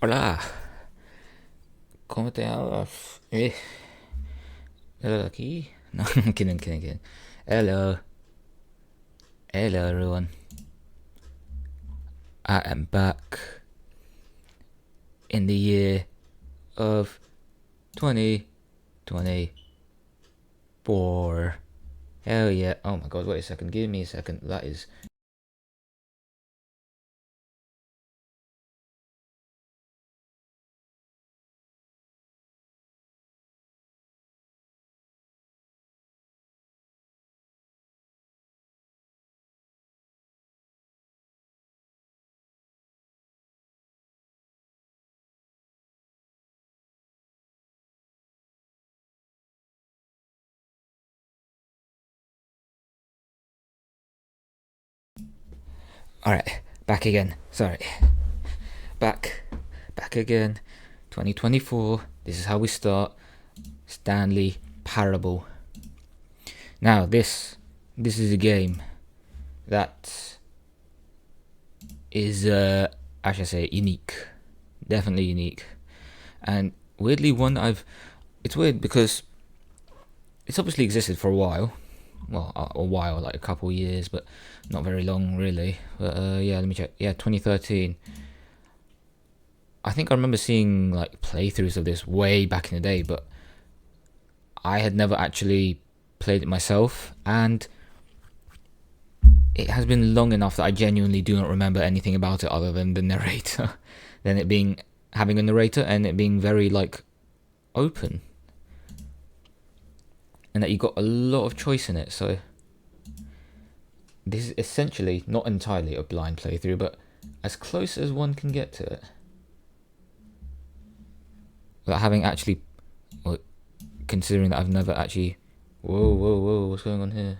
Hola, ¿cómo te llamas? Hello aquí? No, kidding. Hello, hello everyone. I am back in the year of 2024. Hell yeah. Oh my god, wait a second, give me a second. That is... Alright, back again. Sorry. Back again. 2024. This is how we start. Stanley Parable. Now, this is a game that is, I should say, unique. Definitely unique. And weirdly one it's weird because it's obviously existed for a while. Well, a while, like a couple years, but not very long, really. But, yeah, let me check. Yeah, 2013. I think I remember seeing, like, playthroughs of this way back in the day, but I had never actually played it myself, and it has been long enough that I genuinely do not remember anything about it other than the narrator. Then it being having a narrator and it being very like open, and that you got a lot of choice in it. So this is essentially not entirely a blind playthrough, but as close as one can get to it without having actually, well, considering that I've never actually... Whoa, what's going on here?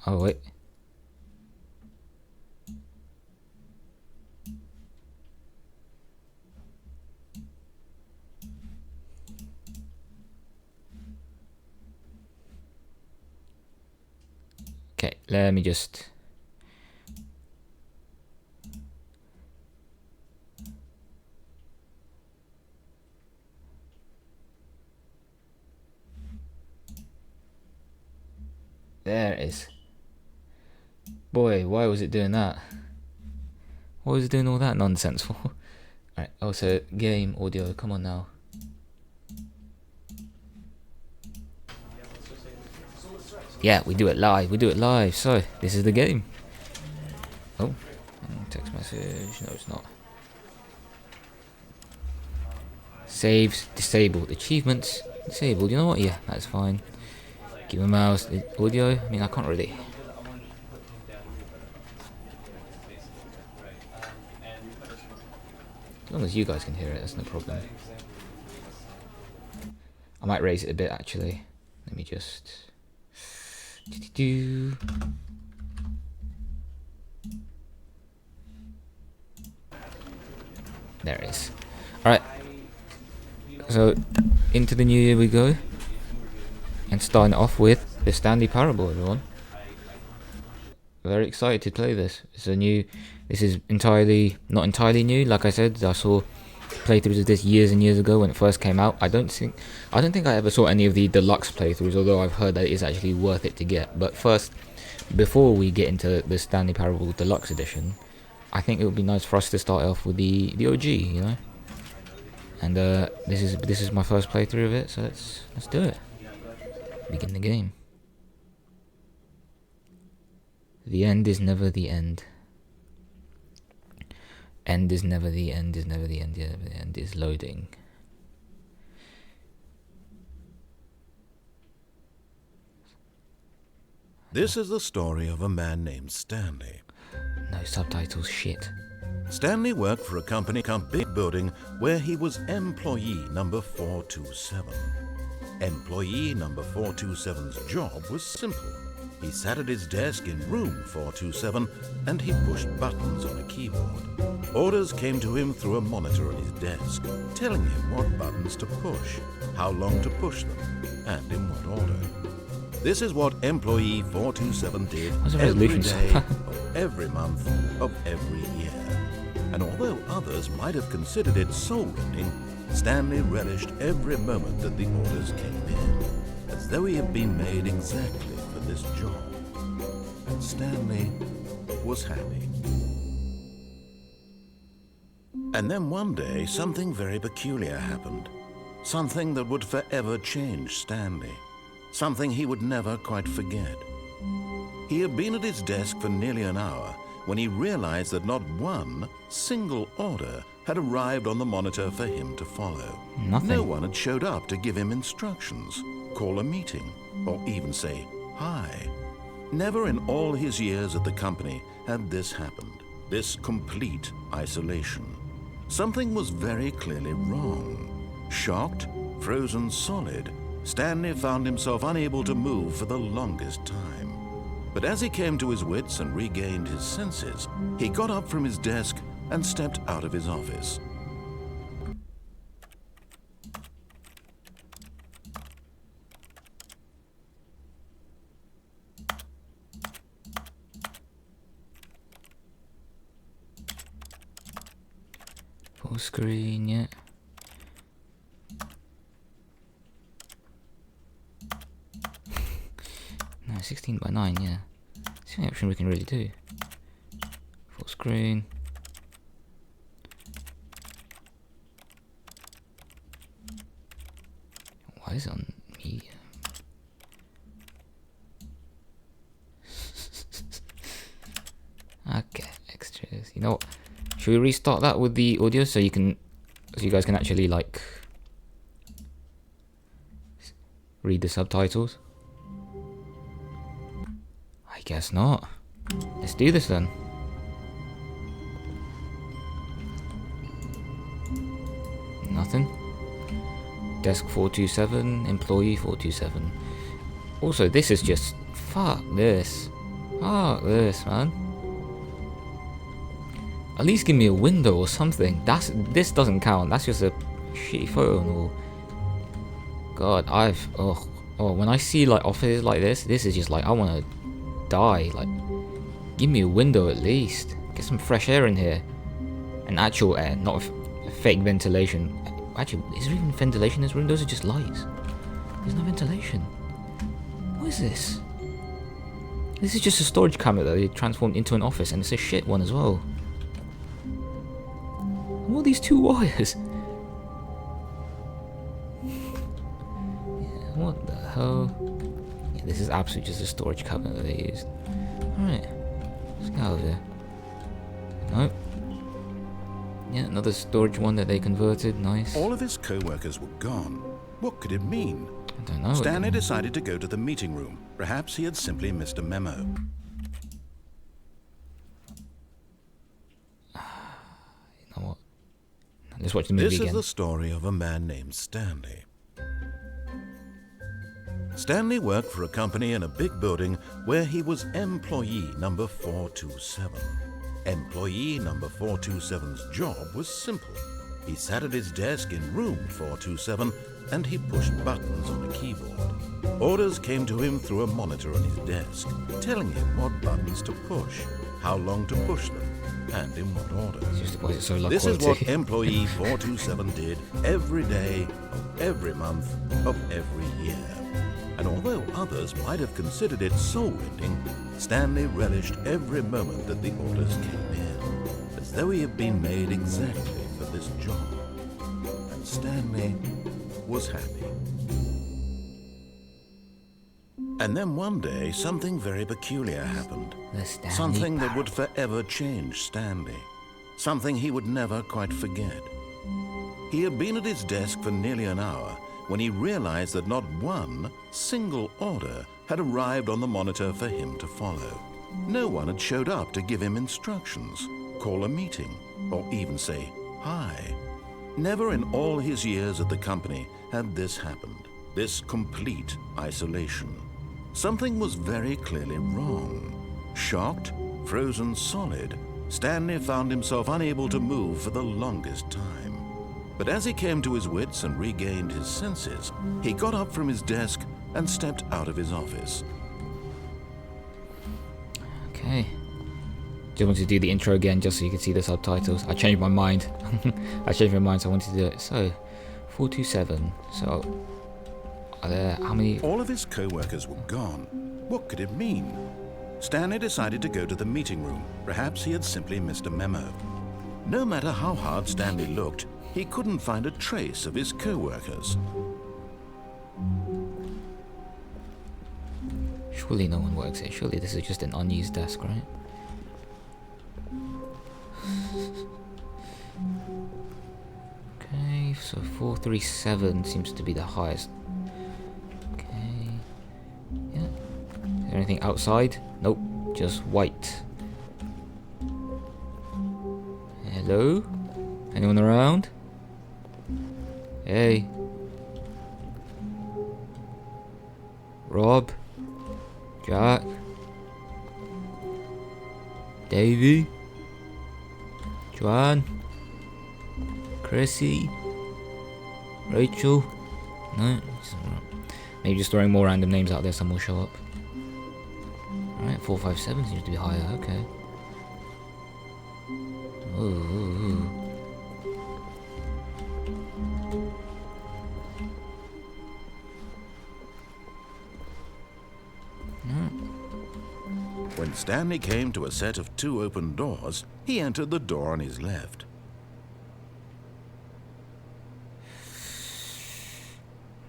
Oh wait. Okay, let me just... There it is. Boy, why was it doing that? Why was it doing all that nonsense for? Alright, also, game audio, come on now. Yeah, we do it live, so this is the game. Oh, text message, no it's not. Saves disabled, achievements disabled, you know what, yeah, that's fine. Keep my mouse, audio, I mean I can't really. As long as you guys can hear it, that's no problem. I might raise it a bit actually. Let me just... There it is. Alright. So, into the new year we go. And starting it off with the Stanley Parable, everyone. Very excited to play this. This is not entirely new. Like I said, I saw playthroughs of this years and years ago when it first came out. I don't think I ever saw any of the deluxe playthroughs, although I've heard that it is actually worth it to get. But first, before we get into the Stanley Parable Deluxe Edition, I think it would be nice for us to start off with the OG, you know. And this is my first playthrough of it, so let's do it. Begin the game. The end is never the end. End is never the end, is never the end, yeah, the end is loading. This is the story of a man named Stanley. No subtitles, shit. Stanley worked for a company big building where he was employee number 427. Employee number 427's job was simple. He sat at his desk in room 427 and he pushed buttons on a keyboard. Orders came to him through a monitor on his desk, telling him what buttons to push, how long to push them, and in what order. This is what employee 427 did every day of every month of every year. And although others might have considered it soul-rending, Stanley relished every moment that the orders came in, as though he had been made exactly for this job. And Stanley was happy. And then one day, something very peculiar happened. Something that would forever change Stanley. Something he would never quite forget. He had been at his desk for nearly an hour when he realized that not one single order had arrived on the monitor for him to follow. Nothing. No one had showed up to give him instructions, call a meeting, or even say hi. Never in all his years at the company had this happened, this complete isolation. Something was very clearly wrong. Shocked, frozen solid, Stanley found himself unable to move for the longest time. But as he came to his wits and regained his senses, he got up from his desk and stepped out of his office. Full screen, yeah. No, 16 by 9, yeah. It's the only option we can really do. Full screen. Why is it on media? Okay, extras. You know what? Should we restart that with the audio so you guys can actually like read the subtitles? I guess not. Let's do this then. Nothing. Desk 427, employee 427. Also, this is just fuck this. Fuck this, man. At least give me a window or something. This doesn't count. That's just a shitty photo and all. God, when I see like offices like this is just like I want to die. Like, give me a window at least. Get some fresh air in here. An actual air, not fake ventilation. Actually, is there even ventilation in this room? Those are just lights. There's no ventilation. What is this? This is just a storage cabinet that they transformed into an office, and it's a shit one as well. What are these two wires? Yeah, what the hell? Yeah, this is absolutely just a storage cabinet that they used. Alright, let's get out of here. Nope. Yeah, another storage one that they converted. Nice. All of his co-workers were gone. What could it mean? I don't know. Stanley decided to go to the meeting room. Perhaps he had simply missed a memo. You know what? Let's watch the movie This again. is the story of a man named Stanley. Stanley worked for a company in a big building where he was employee number 427. Employee number 427's job was simple. He sat at his desk in room 427 and he pushed buttons on a keyboard. Orders came to him through a monitor on his desk, telling him what buttons to push, how long to push them, and in what order. Why is it so low This quality? is what employee 427 did every day of every month of every year. And although others might have considered it soul-rending, Stanley relished every moment that the orders came in, as though he had been made exactly for this job. And Stanley was happy. And then one day, something very peculiar happened. The Stanley Something that Parable. would forever change Stanley. Something he would never quite forget. He had been at his desk for nearly an hour when he realized that not one single order had arrived on the monitor for him to follow. No one had showed up to give him instructions, call a meeting, or even say hi. Never in all his years at the company had this happened, this complete isolation. Something was very clearly wrong. Shocked, frozen solid, Stanley found himself unable to move for the longest time. But as he came to his wits and regained his senses, he got up from his desk and stepped out of his office. Okay. Just wanted to do the intro again just so you can see the subtitles. I changed my mind. I changed my mind, so I wanted to do it. So, 427. So, are there how many? All of his co-workers were gone. What could it mean? Stanley decided to go to the meeting room. Perhaps he had simply missed a memo. No matter how hard Stanley looked, he couldn't find a trace of his co-workers. Surely no one works here. Surely this is just an unused desk, right? Okay, so 437 seems to be the highest. Okay. Yeah. Is there anything outside? Nope. Just white. Hello? Anyone around? Hey. Rob? Jack? Davey? Joanne? Chrissy? Rachel? No? Maybe just throwing more random names out there, some will show up. Alright, 457 seems to be higher, okay. Ooh. When Stanley came to a set of 2 open doors, he entered the door on his left.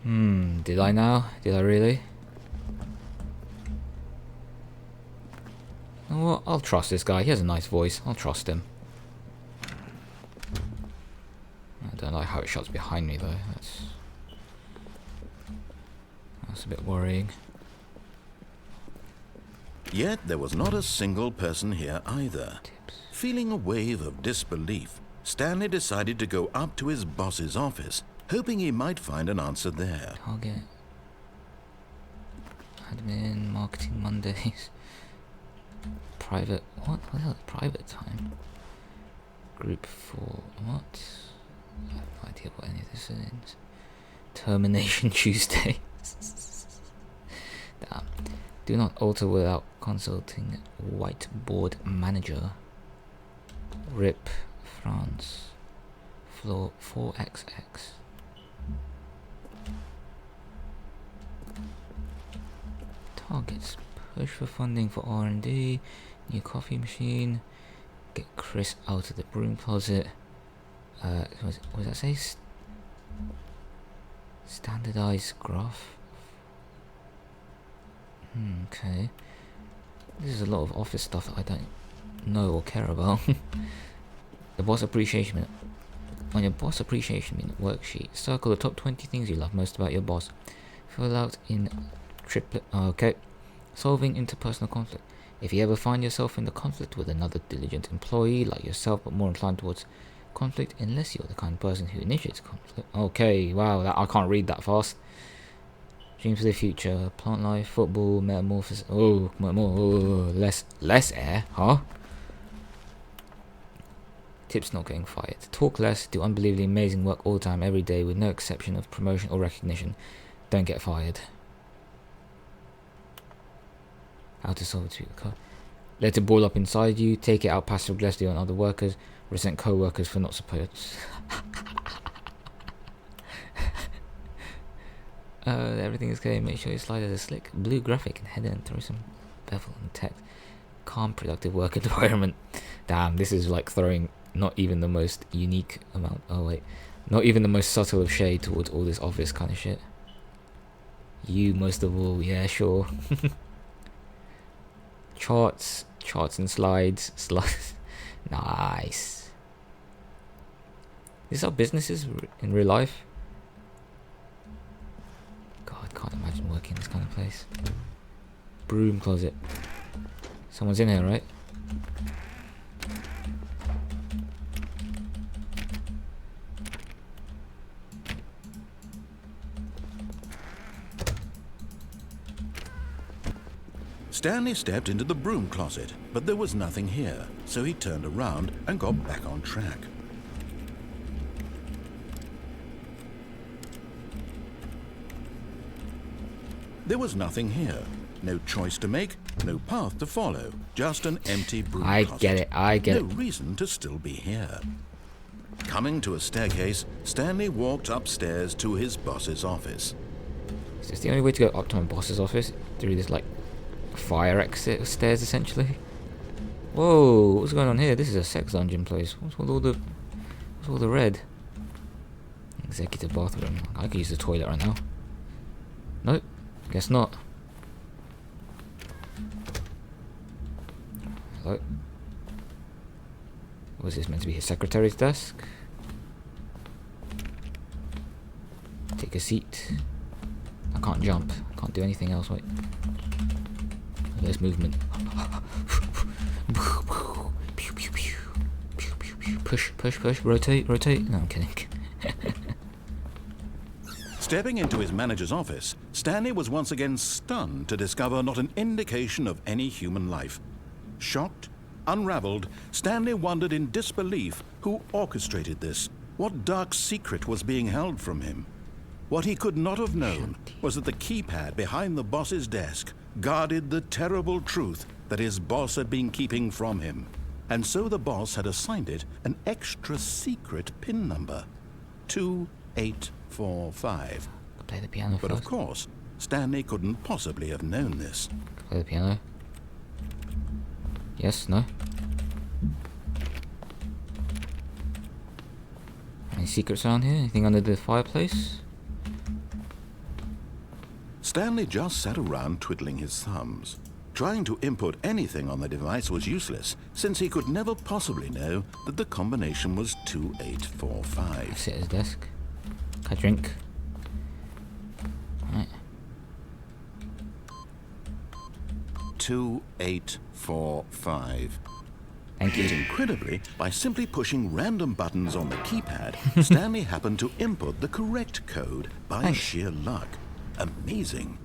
Did I now? Did I really? You know what? I'll trust this guy. He has a nice voice. I'll trust him. I don't like how it shuts behind me though. That's a bit worrying. Yet there was not a single person here either. Tips. Feeling a wave of disbelief, Stanley decided to go up to his boss's office, hoping he might find an answer there. Target. Admin. Marketing Mondays. Private. What? What the hell is private time? Group 4. What? I have no idea what any of this is. Termination Tuesday. Damn. Do not alter without consulting whiteboard manager. RIP France. Floor 4XX. Targets. Push for funding for R&D. New coffee machine. Get Chris out of the broom closet. What does that say? Standardized graph. Okay. This is a lot of office stuff that I don't know or care about. The boss appreciation minute. On your boss appreciation minute worksheet, circle the top 20 things you love most about your boss. Fill out in triplet. Okay. Solving interpersonal conflict. If you ever find yourself in the conflict with another diligent employee like yourself, but more inclined towards conflict, unless you're the kind of person who initiates conflict. Okay, wow, I can't read that fast. Dreams for the future, plant life, football, metamorphosis. Oh, less air, huh? Tips not getting fired. Talk less, do unbelievably amazing work all the time, every day, with no exception of promotion or recognition. Don't get fired. How to solve it. Let it boil up inside you. Take it out passive aggressively on other workers. Resent co-workers for not supporting. Everything is okay. Make sure your sliders are slick. Blue graphic and header and throw some bevel and text. Calm, productive work environment. Damn, this is like throwing not even the most unique amount. Oh wait, not even the most subtle of shade towards all this office kind of shit. You most of all, yeah, sure. Charts and slides. Nice. This is how business is in real life. God, can't imagine working in this kind of place. Broom closet. Someone's in here, right? Stanley stepped into the broom closet, but there was nothing here, so he turned around and got back on track. There was nothing here, No choice to make, no path to follow, just an empty broom I closet. get it, I get No it. reason to still be here. Coming to a staircase, Stanley walked upstairs to his boss's office. Is this the only way to go up to my boss's office? Through this, like, fire exit stairs, essentially? Whoa, what's going on here? This is a sex dungeon place. What's all the red? Executive bathroom. I could use the toilet right now. Nope, guess not. Hello? Was this meant to be his secretary's desk? Take a seat. I can't jump. I can't do anything else. Wait. There's movement. Push, push, push. Rotate, rotate. No, I'm kidding. Stepping into his manager's office, Stanley was once again stunned to discover not an indication of any human life. Shocked, unraveled, Stanley wondered in disbelief who orchestrated this, what dark secret was being held from him. What he could not have known was that the keypad behind the boss's desk guarded the terrible truth that his boss had been keeping from him. And so the boss had assigned it an extra secret PIN number, 2845. Play the piano But first. of course, Stanley couldn't possibly have known this. Play the piano. Yes, no. Any secrets around here? Anything under the fireplace? Stanley just sat around twiddling his thumbs. Trying to input anything on the device was useless, since he could never possibly know that the combination was 2845. I sit at his desk. Can I drink? Right. 2845. Thank Yet you. incredibly, by simply pushing random buttons on the keypad, Stanley happened to input the correct code by Thanks. sheer luck. Amazing.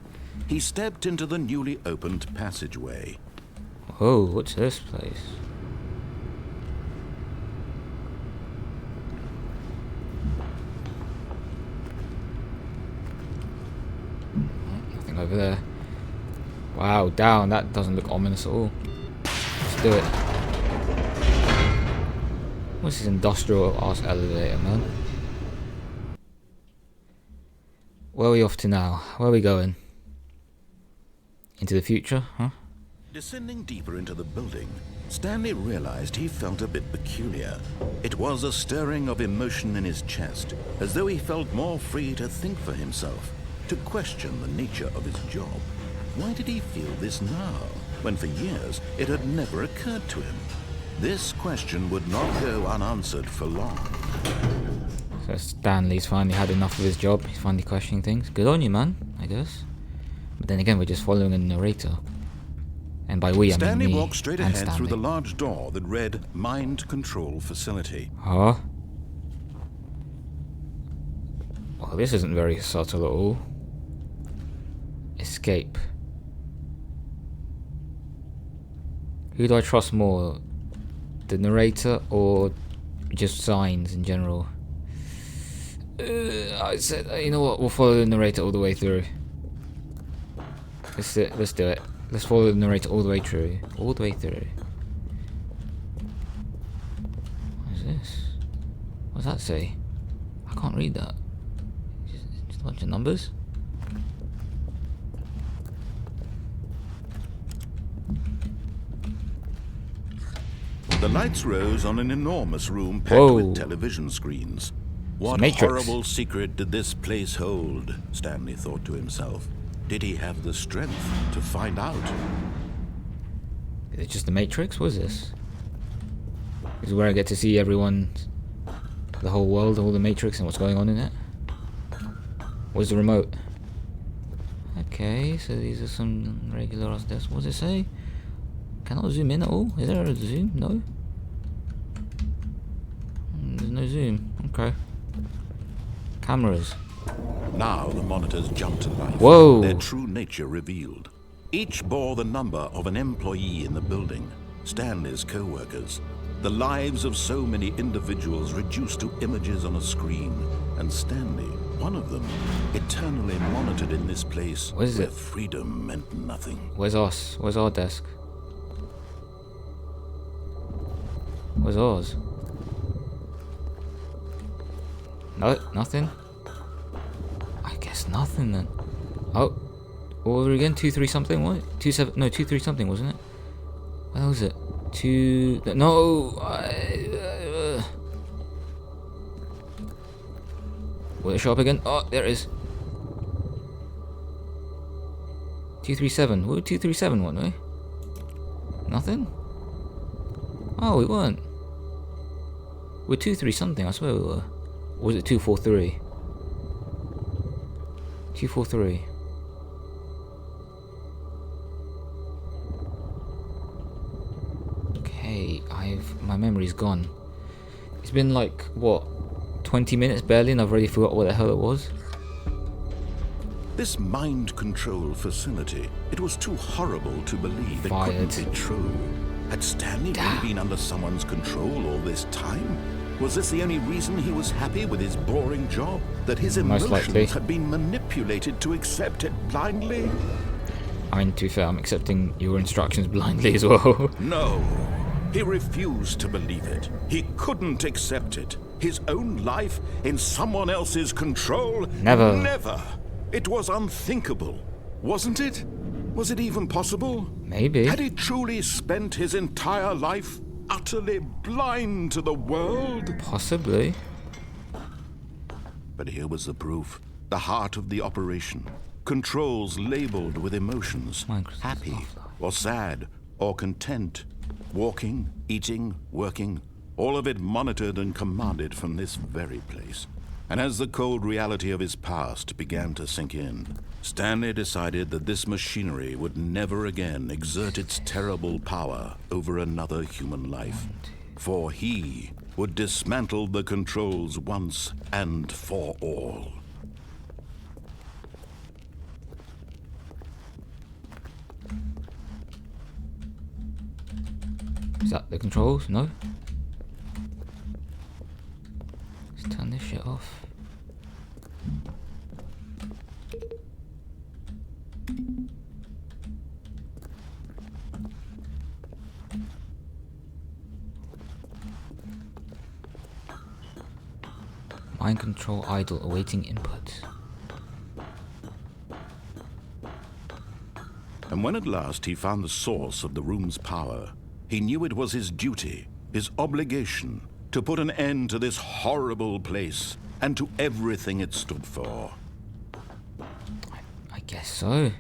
He stepped into the newly opened passageway. Whoa, what's this place? Nothing over there. Wow, down. That doesn't look ominous at all. Let's do it. What's this industrial ass elevator, man? Where are we off to now? Where are we going? Into the future, huh? Descending deeper into the building, Stanley realized he felt a bit peculiar. It was a stirring of emotion in his chest, as though he felt more free to think for himself, to question the nature of his job. Why did he feel this now, when for years it had never occurred to him? This question would not go unanswered for long. So Stanley's finally had enough of his job. He's finally questioning things. Good on you, man, I guess. But then again, we're just following a narrator. And by we, I mean Stanley me walked straight and ahead through the Stanley. large door that read Mind Control Facility. Huh? Well, this isn't very subtle at all. Escape. Who do I trust more? The narrator or just signs in general? I said, you know what? We'll follow the narrator all the way through. Let's do it. Let's follow the narrator all the way through. All the way through. What is this? What does that say? I can't read that. Just a bunch of numbers. The lights rose on an enormous room packed Whoa. with television screens. What Matrix. horrible secret did this place hold? Stanley thought to himself. Did he have the strength to find out? Is it just the Matrix? What is this? This is where I get to see everyone, the whole world, all the Matrix and what's going on in it. Where's the remote? Okay, so these are some regular ass desks. What does it say? Cannot zoom in at all? Is there a zoom? No? There's no zoom. Okay. Cameras. Now the monitors jumped to life. Whoa. Their true nature revealed. Each bore the number of an employee in the building, Stanley's co-workers. The lives of so many individuals reduced to images on a screen, and Stanley one of them, eternally monitored in this place What is where it? freedom meant nothing. Where's us? Where's our desk? Where's ours? No, nothing. I guess nothing then. Oh, what were we again? 2-3 something? What? 2-7? No, 2-3 something, wasn't it? What was it? 2? No. Will it show up again? Oh, there it is. 237. What 237 weren't we? Nothing? Oh, we weren't. We're 2-3 something, I swear we were. Or was it 2-4-3? 2-4-3. Okay, my memory's gone. It's been like, what, 20 minutes barely, and I've already forgot what the hell it was. This mind control facility, it was too horrible to believe it Fired. couldn't be true. Had Stanley really been under someone's control all this time? Was this the only reason he was happy with his boring job? That his Most emotions likely. had been manipulated to accept it blindly? I mean, to be fair, I'm accepting your instructions blindly as well. No. He refused to believe it. He couldn't accept it. His own life in someone else's control? Never. Never. It was unthinkable, wasn't it? Was it even possible? Maybe. Had he truly spent his entire life utterly blind to the world? Possibly. But here was the proof. The heart of the operation. Controls labeled with emotions. Microsoft Happy, software. or sad, or content. Walking, eating, working. All of it monitored and commanded from this very place. And as the cold reality of his past began to sink in, Stanley decided that this machinery would never again exert its terrible power over another human life. For he would dismantle the controls once and for all. Is that the controls? No? Let's turn this shit off. Mind control idle, awaiting input. And when at last he found the source of the room's power, he knew it was his duty, his obligation, to put an end to this horrible place and to everything it stood for. I guess so.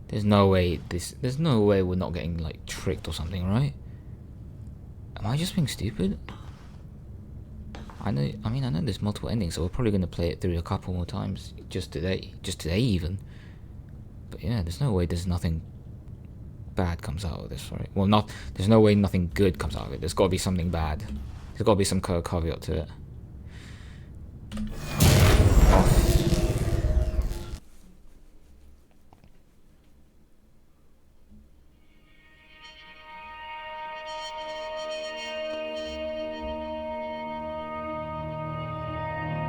There's no way we're not getting like tricked or something, right? Am I just being stupid? I know there's multiple endings, so we're probably gonna play it through a couple more times just today even. But yeah, there's no way there's nothing bad comes out of this, right? Well, there's no way nothing good comes out of it. There's got to be something bad. There's got to be some kind of caveat to it.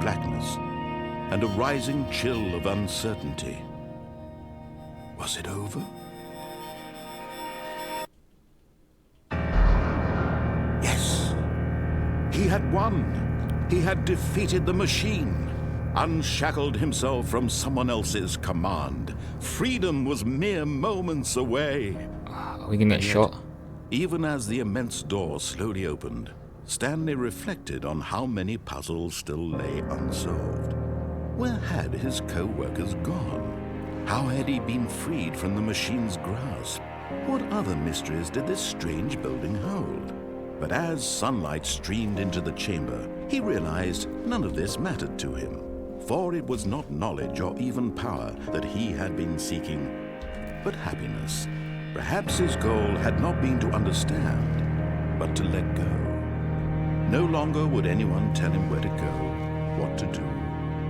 Blackness and a rising chill of uncertainty. Was it over? Yes. He had won. He had defeated the machine, unshackled himself from someone else's command. Freedom was mere moments away. Are we gonna get shot? Even as the immense door slowly opened, Stanley reflected on how many puzzles still lay unsolved. Where had his co-workers gone? How had he been freed from the machine's grasp? What other mysteries did this strange building hold? But as sunlight streamed into the chamber, he realized none of this mattered to him, for it was not knowledge or even power that he had been seeking, but happiness. Perhaps his goal had not been to understand, but to let go. No longer would anyone tell him where to go, what to do,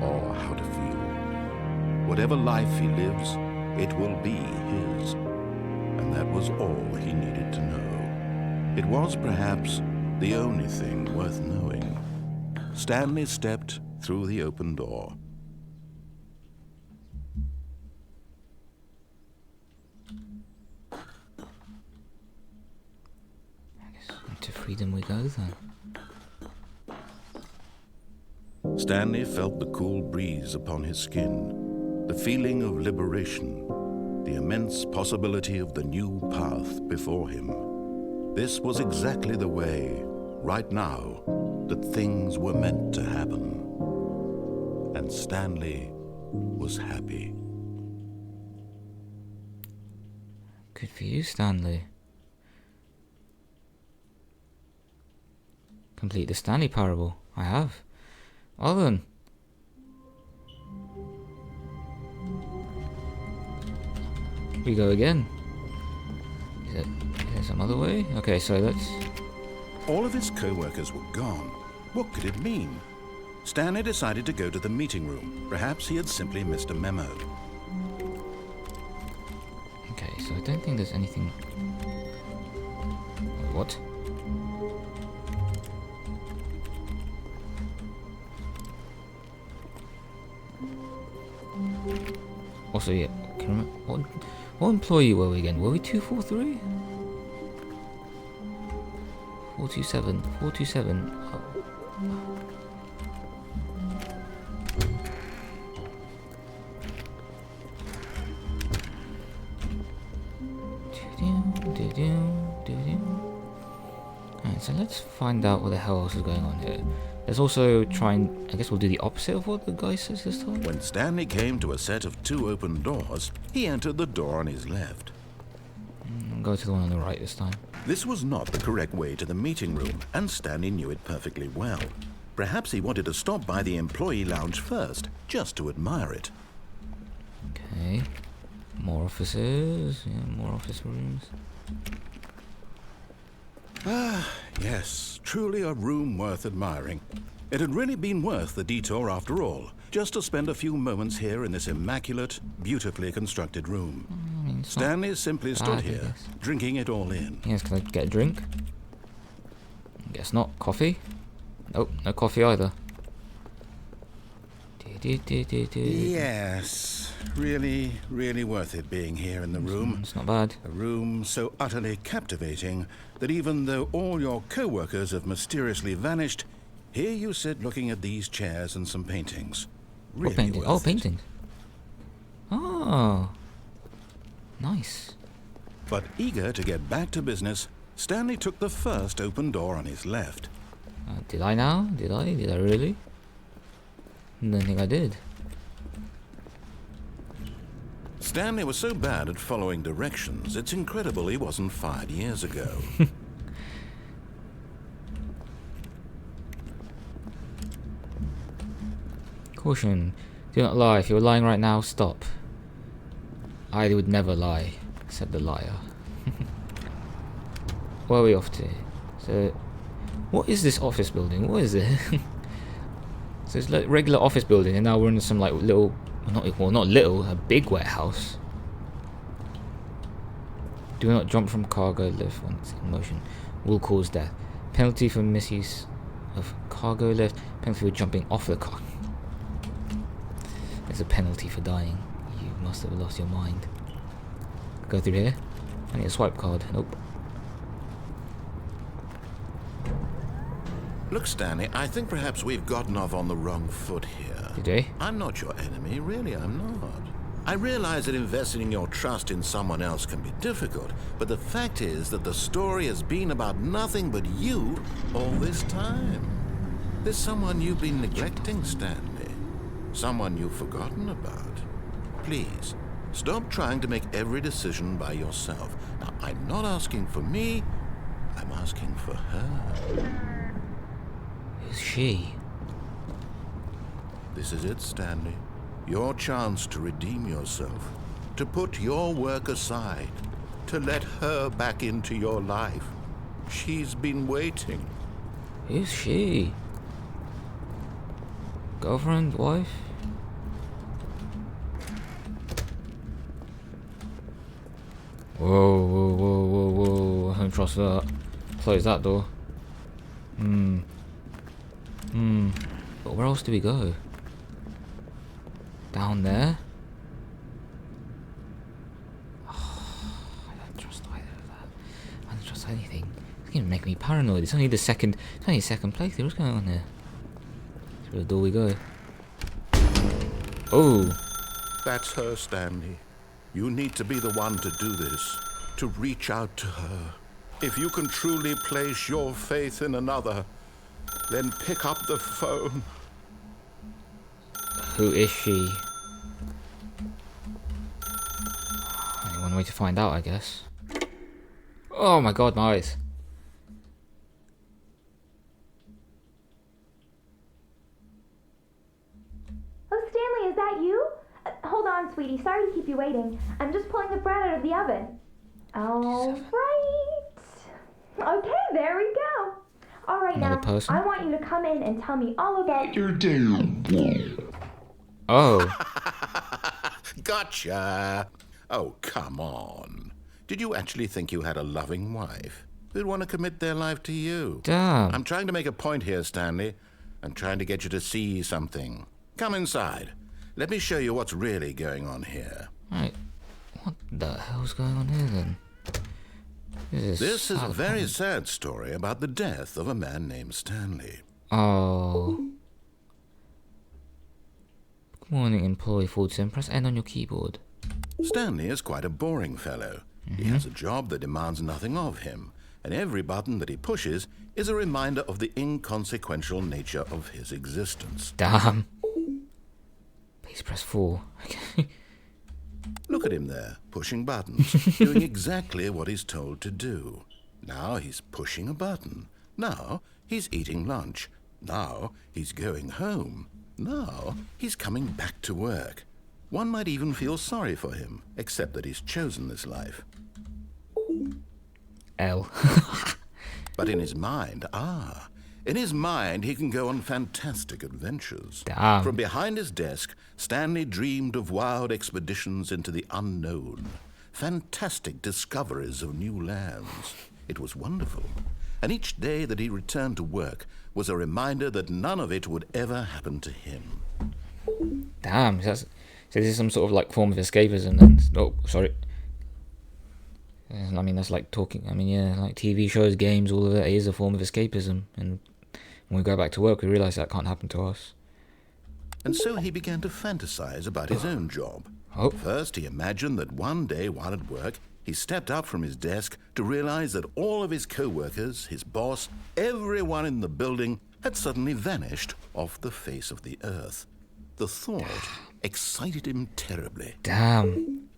or how to feel. Whatever life he lives, it will be his. And that was all he needed to know. It was perhaps the only thing worth knowing. Stanley stepped through the open door. Into freedom we go then. Stanley felt the cool breeze upon his skin, the feeling of liberation, the immense possibility of the new path before him. This was exactly the way, right now, that things were meant to happen. And Stanley was happy. Good for you, Stanley. Complete the Stanley Parable. I have. Well then. We go again. Is there some other way? Okay, so let's... All of his co-workers were gone. What could it mean? Stanley decided to go to the meeting room. Perhaps he had simply missed a memo. Okay, so I don't think there's anything... What? Also, yeah, can you remember what employee were we again? Were we 243? 427. 427. Oh. Alright, so let's find out what the hell else is going on here. Let's also try and... I guess we'll do the opposite of what the guy says this time. When Stanley came to a set of 2 open doors, he entered the door on his left. Go to the one on the right this time. This was not the correct way to the meeting room, and Stanley knew it perfectly well. Perhaps he wanted to stop by the employee lounge first, just to admire it. Okay. More offices. Yeah, more office rooms. Ah, yes, truly a room worth admiring. It had really been worth the detour after all, just to spend a few moments here in this immaculate, beautifully constructed room. I mean, Stanley simply stood here, drinking it all in. Yes, can I get a drink? Guess not. Coffee? Nope, no coffee either. Yes, really, really worth it being here in the room. It's not bad. A room so utterly captivating that even though all your co-workers have mysteriously vanished, here you sit looking at these chairs and some paintings. Really What painting? worth Oh, it. paintings. Oh. Nice. But eager to get back to business, Stanley took the first open door on his left. Did I now? Did I? Did I really? I don't think I did. Stanley was so bad at following directions, it's incredible he wasn't fired years ago. Caution. Do not lie. If you're lying right now, stop. I would never lie, said the liar. Where are we off to? So, what is this office building? What is it? So it's like regular office building, and now we're in some like little, not little, a big warehouse. Do not jump from cargo lift when it's in motion. Will cause death. Penalty for misuse of cargo lift. Penalty for jumping off the car. There's a penalty for dying. You must have lost your mind. Go through here. I need a swipe card. Nope. Look, Stanley, I think perhaps we've gotten off on the wrong foot here. Did they? I'm not your enemy, really, I'm not. I realize that investing your trust in someone else can be difficult, but the fact is that the story has been about nothing but you all this time. There's someone you've been neglecting, Stanley. Someone you've forgotten about. Please, stop trying to make every decision by yourself. Now, I'm not asking for me, I'm asking for her. Who's she? This is it, Stanley. Your chance to redeem yourself, to put your work aside, to let her back into your life. She's been waiting. Who's she? Girlfriend? Wife? Whoa, whoa, whoa, whoa, whoa. I don't trust that. Close that door. But where else do we go? Down there? I don't trust either of that. I don't trust anything. It's gonna make me paranoid. It's only the second playthrough. What's going on there? Through the door we go. Oh! That's her, Stanley. You need to be the one to do this, to reach out to her. If you can truly place your faith in another, then pick up the phone. Who is she? Only one way to find out, I guess. Oh my god, my eyes. Oh, Stanley, is that you? Hold on, sweetie. Sorry to keep you waiting. I'm just pulling the bread out of the oven. All right. Okay, there we go. All right, Another now, person? I want you to come in and tell me all about Your damn Oh. Gotcha! Oh, come on. Did you actually think you had a loving wife who'd want to commit their life to you? Damn. I'm trying to make a point here, Stanley. I'm trying to get you to see something. Come inside. Let me show you what's really going on here. Right. What the hell's going on here then? This is a very sad story about the death of a man named Stanley. Oh. Good morning, employee Fordson. Press N on your keyboard. Stanley is quite a boring fellow. He has a job that demands nothing of him, and every button that he pushes is a reminder of the inconsequential nature of his existence. Damn. Please press 4. Okay. Look at him there, pushing buttons, doing exactly what he's told to do. Now he's pushing a button. Now he's eating lunch. Now he's going home. Now he's coming back to work. One might even feel sorry for him, except that he's chosen this life. L. But in his mind, in his mind, he can go on fantastic adventures. Damn. From behind his desk, Stanley dreamed of wild expeditions into the unknown, fantastic discoveries of new lands. It was wonderful. And each day that he returned to work was a reminder that none of it would ever happen to him. Damn. So this is some sort of like form of escapism then. Oh, sorry. I mean, that's like talking. I mean, yeah, like TV shows, games, all of it is a form of escapism. And when we go back to work, we realise that can't happen to us. And so he began to fantasize about his own job. Oh. First, he imagined that one day while at work, he stepped up from his desk to realize that all of his co-workers, his boss, everyone in the building had suddenly vanished off the face of the earth. The thought excited him terribly. Damn.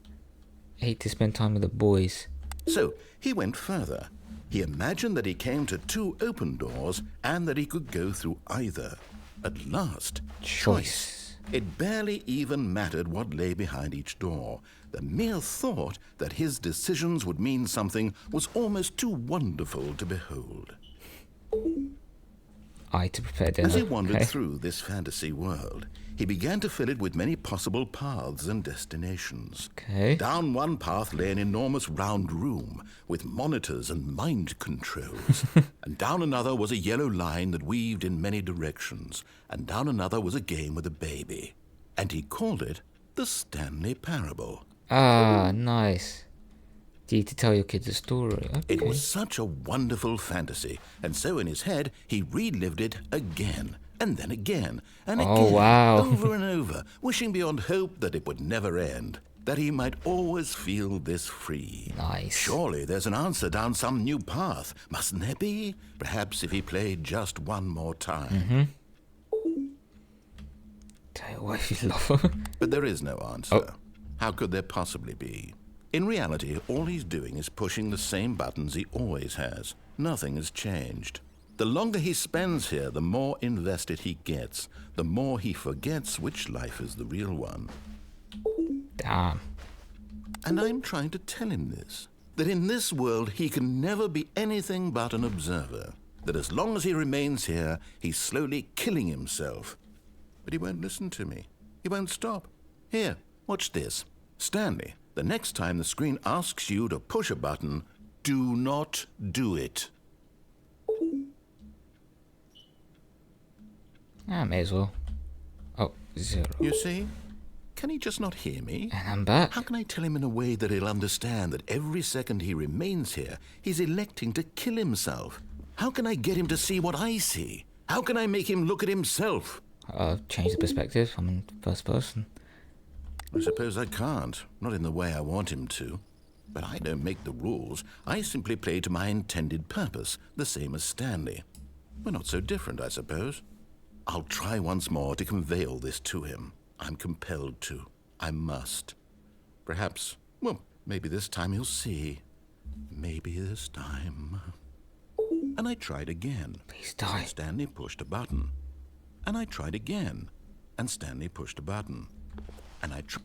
Hate to spend time with the boys. So he went further. He imagined that he came to 2 open doors and that he could go through either. At last, choice. It barely even mattered what lay behind each door. The mere thought that his decisions would mean something was almost too wonderful to behold. I to prepare dinner. As he wandered Okay. through this fantasy world, he began to fill it with many possible paths and destinations. Okay. Down one path lay an enormous round room with monitors and mind controls. And down another was a yellow line that weaved in many directions. And down another was a game with a baby. And he called it the Stanley Parable. Ah, nice. Need to tell your kids a story. Okay. It was such a wonderful fantasy, and so in his head he relived it again, and then again, and again, Oh, wow. over and over, wishing beyond hope that it would never end, that he might always feel this free. Nice. Surely there's an answer down some new path, mustn't there be? Perhaps if he played just one more time. Tell your wife you love her. But there is no answer. How could there possibly be? In reality, all he's doing is pushing the same buttons he always has. Nothing has changed. The longer he spends here, the more invested he gets, the more he forgets which life is the real one. Damn. And I'm trying to tell him this, that in this world he can never be anything but an observer, that as long as he remains here, he's slowly killing himself. But he won't listen to me. He won't stop. Here, watch this. Stanley, the next time the screen asks you to push a button, do not do it. I may as well. Oh, 0. You see? Can he just not hear me? And I'm back. How can I tell him in a way that he'll understand that every second he remains here, he's electing to kill himself? How can I get him to see what I see? How can I make him look at himself? Change the perspective. I'm in first person. I suppose I can't. Not in the way I want him to. But I don't make the rules. I simply play to my intended purpose, the same as Stanley. We're not so different, I suppose. I'll try once more to convey all this to him. I'm compelled to. I must. Perhaps, well, maybe this time he'll see. Maybe this time. And I tried again. Please die. And Stanley pushed a button. And I tried again. And Stanley pushed a button. And I tried.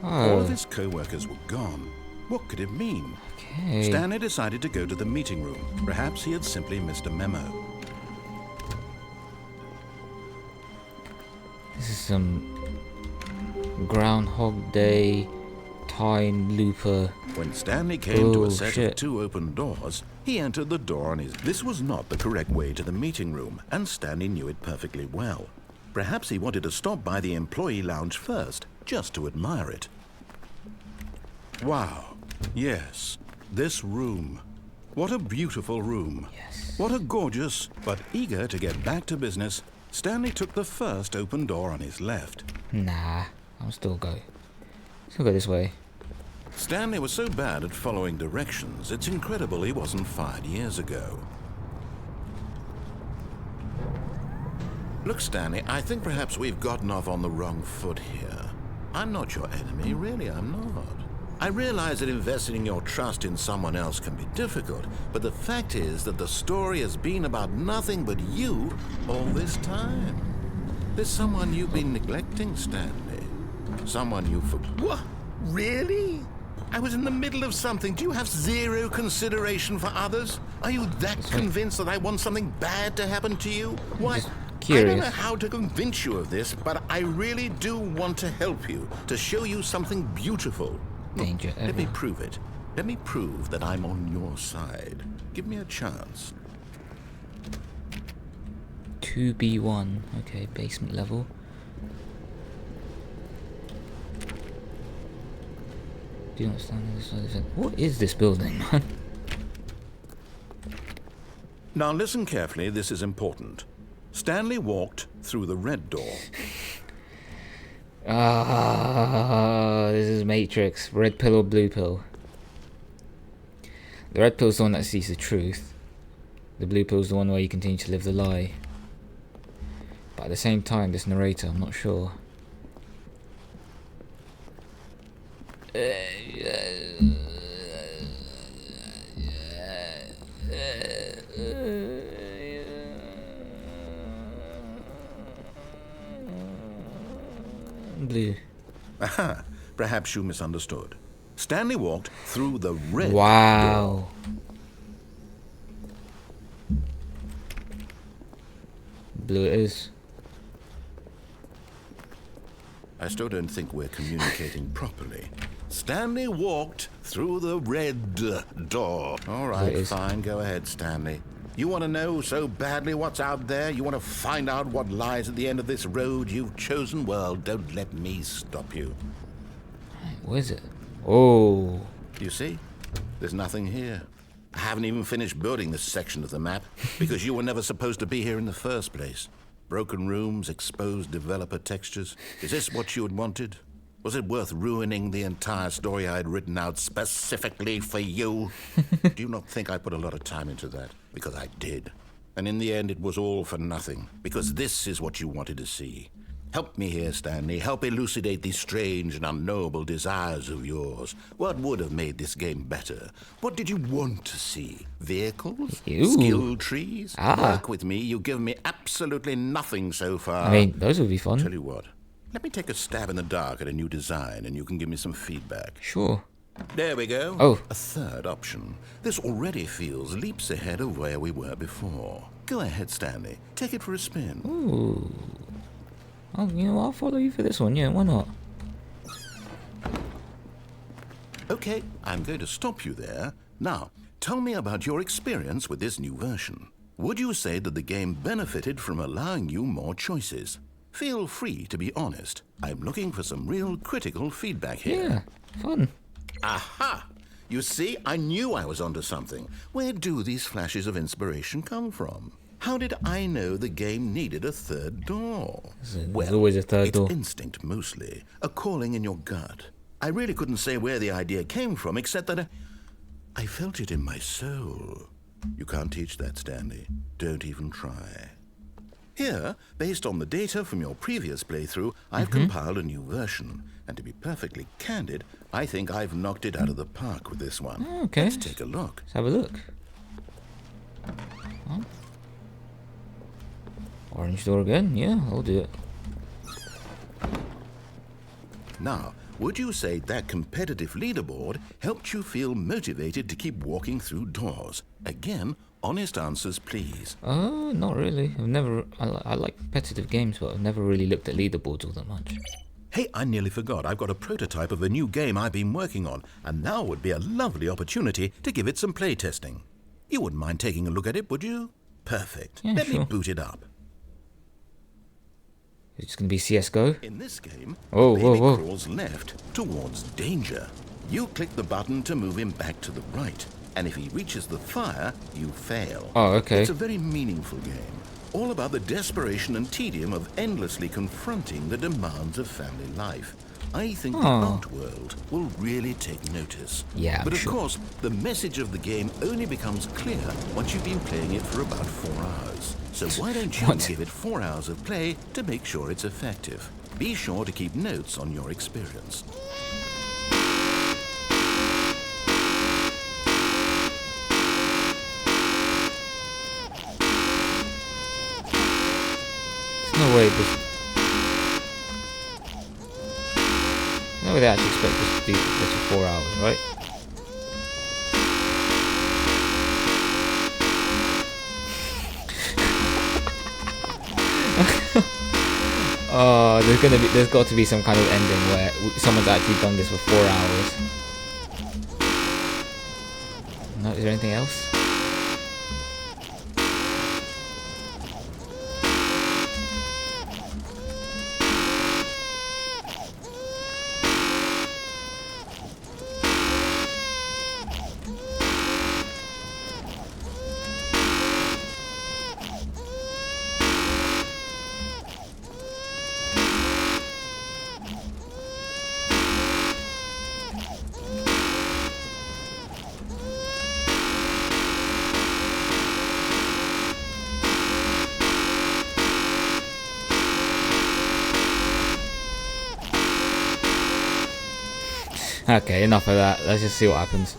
All of his co-workers were gone. What could it mean? Okay. Stanley decided to go to the meeting room. Perhaps he had simply missed a memo. This is some Groundhog Day time looper. When Stanley came to a set Bullshit. of 2 open doors, he entered the door on his... This was not the correct way to the meeting room, and Stanley knew it perfectly well. Perhaps he wanted to stop by the employee lounge first, just to admire it. Wow. Yes. This room. What a beautiful room. Yes. What a gorgeous... But eager to get back to business, Stanley took the first open door on his left. Nah, I'll still go. Still go this way. Stanley was so bad at following directions, it's incredible he wasn't fired years ago. Look, Stanley, I think perhaps we've gotten off on the wrong foot here. I'm not your enemy, really, I'm not. I realize that investing your trust in someone else can be difficult, but the fact is that the story has been about nothing but you all this time. There's someone you've been neglecting, Stanley. Someone you What? Really? I was in the middle of something. Do you have zero consideration for others? Are you that convinced that I want something bad to happen to you? Why? Just I curious. don't know how to convince you of this, but I really do want to help you, to show you something beautiful. Danger Let me ever. prove it. Let me prove that I'm on your side. Give me a chance. 2B1. Okay, basement level. Do you understand this? What is this building, man? Now listen carefully, this is important. Stanley walked through the red door. This is Matrix. Red pill or blue pill? The red pill's the one that sees the truth. The blue pill's the one where you continue to live the lie. But at the same time, this narrator, I'm not sure. Blue. Aha, perhaps you misunderstood. Stanley walked through the red door. Wow. Blue it is. I still don't think we're communicating properly. Stanley walked through the red door. All There it right, is. fine, go ahead, Stanley. You want to know so badly what's out there? You want to find out what lies at the end of this road you've chosen? Well, don't let me stop you. What is it? Oh. You see? There's nothing here. I haven't even finished building this section of the map because you were never supposed to be here in the first place. Broken rooms, exposed developer textures. Is this what you had wanted? Was it worth ruining the entire story I had written out specifically for you? Do you not think I put a lot of time into that? Because I did. And in the end, it was all for nothing. Because this is what you wanted to see. Help me here, Stanley. Help elucidate these strange and unknowable desires of yours. What would have made this game better? What did you want to see? Vehicles? Ew. Skill trees? Ah. Work with me. You've given me absolutely nothing so far. I mean, those would be fun. Tell you what. Let me take a stab in the dark at a new design, and you can give me some feedback. Sure. There we go. Oh. A third option. This already feels leaps ahead of where we were before. Go ahead, Stanley. Take it for a spin. Ooh. Oh, you know, I'll follow you for this one. Yeah, why not? Okay, I'm going to stop you there. Now, tell me about your experience with this new version. Would you say that the game benefited from allowing you more choices? Feel free to be honest. I'm looking for some real critical feedback here. Yeah, fun. Aha! You see, I knew I was onto something. Where do these flashes of inspiration come from? How did I know the game needed a third door? There's always a third door. It's instinct mostly, a calling in your gut. I really couldn't say where the idea came from, except that I felt it in my soul. You can't teach that, Stanley. Don't even try. Here, based on the data from your previous playthrough, I've compiled a new version. And to be perfectly candid, I think I've knocked it out of the park with this one. Okay. Let's take a look. Let's have a look. Oh. Orange door again? Yeah, I'll do it. Now, would you say that competitive leaderboard helped you feel motivated to keep walking through doors? Again, honest answers, please. Not really. I like competitive games, but I've never really looked at leaderboards all that much. Hey, I nearly forgot. I've got a prototype of a new game I've been working on, and now would be a lovely opportunity to give it some play testing. You wouldn't mind taking a look at it, would you? Perfect. Yeah, Let me sure. boot it up. It's gonna be CS:GO. In this game, Whoa, the baby whoa, whoa. crawls left towards danger. You click the button to move him back to the right, and if he reaches the fire, you fail. Oh, okay. It's a very meaningful game, all about the desperation and tedium of endlessly confronting the demands of family life. I think the Oh. art world will really take notice. Yeah, I'm but of sure. course, the message of the game only becomes clear once you've been playing it for about 4 hours. So why don't you What? give it 4 hours of play to make sure it's effective? Be sure to keep notes on your experience. There's no way this. No way they actually expect us to do this for 4 hours, right? Oh, there's got to be some kind of ending where someone's actually done this for 4 hours. No, is there anything else? Okay, enough of that. Let's just see what happens.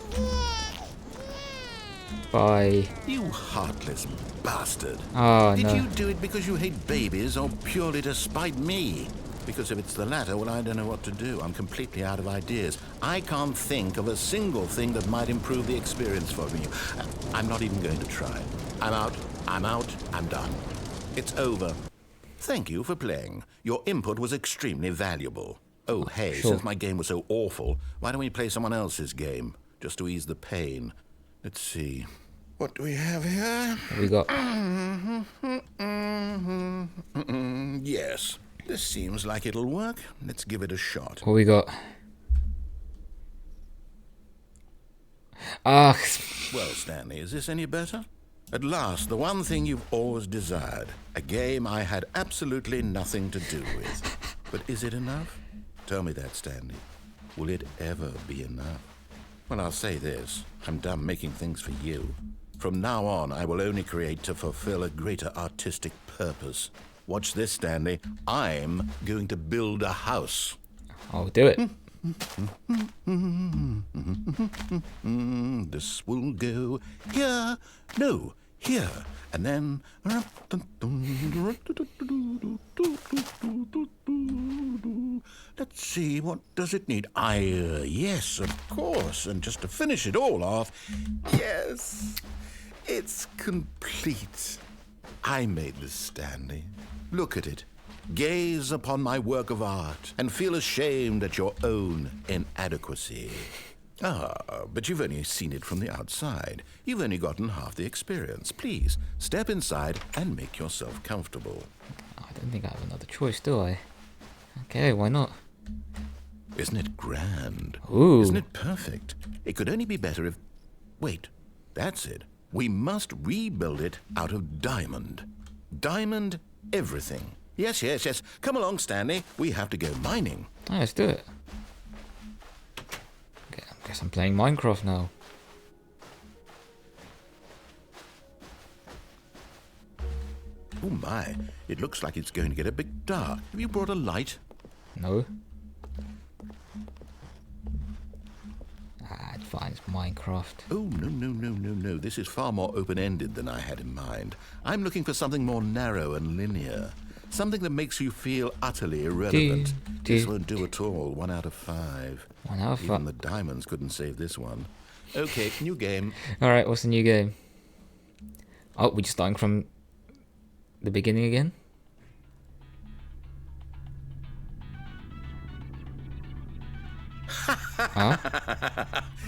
Bye. You heartless bastard. Oh, Did no. you do it because you hate babies or purely to spite me? Because if it's the latter, well, I don't know what to do. I'm completely out of ideas. I can't think of a single thing that might improve the experience for me. I'm not even going to try. I'm out. I'm done. It's over. Thank you for playing. Your input was extremely valuable. Oh, hey, Sure. since my game was so awful, why don't we play someone else's game? Just to ease the pain. Let's see. What do we have here? What we got? Yes. This seems like it'll work. Let's give it a shot. What we got? Ah, Well, Stanley, is this any better? At last, the one thing you've always desired. A game I had absolutely nothing to do with. But is it enough? Tell me that, Stanley. Will it ever be enough? Well, I'll say this. I'm done making things for you. From now on, I will only create to fulfill a greater artistic purpose. Watch this, Stanley. I'm going to build a house. I'll do it. This will go here. No, here. And then... Let's see, what does it need? Yes, of course. And just to finish it all off, yes, it's complete. I made this, Stanley. Look at it. Gaze upon my work of art and feel ashamed at your own inadequacy. Ah, but you've only seen it from the outside. You've only gotten half the experience. Please, step inside and make yourself comfortable. I don't think I have another choice, do I? Okay, why not? Isn't it grand? Ooh. Isn't it perfect? It could only be better if... Wait, that's it. We must rebuild it out of diamond. Diamond everything. Yes, yes, yes. Come along, Stanley. We have to go mining. Oh, let's do it. Okay, I guess I'm playing Minecraft now. Oh my, it looks like it's going to get a bit dark. Have you brought a light? No. It's fine, it's Minecraft. Oh, no. This is far more open-ended than I had in mind. I'm looking for something more narrow and linear. Something that makes you feel utterly irrelevant. This won't do at all. 1 out of 5. 1 out of 5. Even the diamonds couldn't save this one. Okay, new game. Alright, what's the new game? Oh, we're just starting from the beginning again? Huh?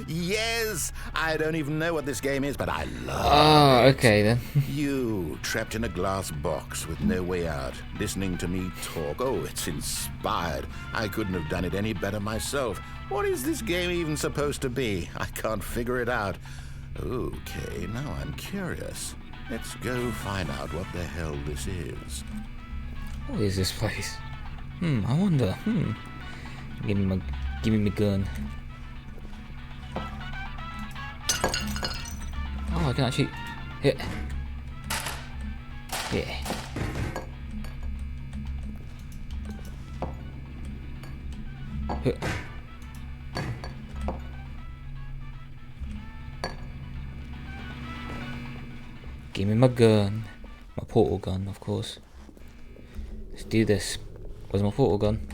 Yes! I don't even know what this game is, but I love Oh, it. okay then. You, trapped in a glass box with no way out, listening to me talk. Oh, it's inspired. I couldn't have done it any better myself. What is this game even supposed to be? I can't figure it out. Okay, now I'm curious. Let's go find out what the hell this is. What is this place? I wonder. Give me my gun. Oh, I can actually hit. Yeah. Hit. Give me my gun. My portal gun, of course. Let's do this. Where's my portal gun?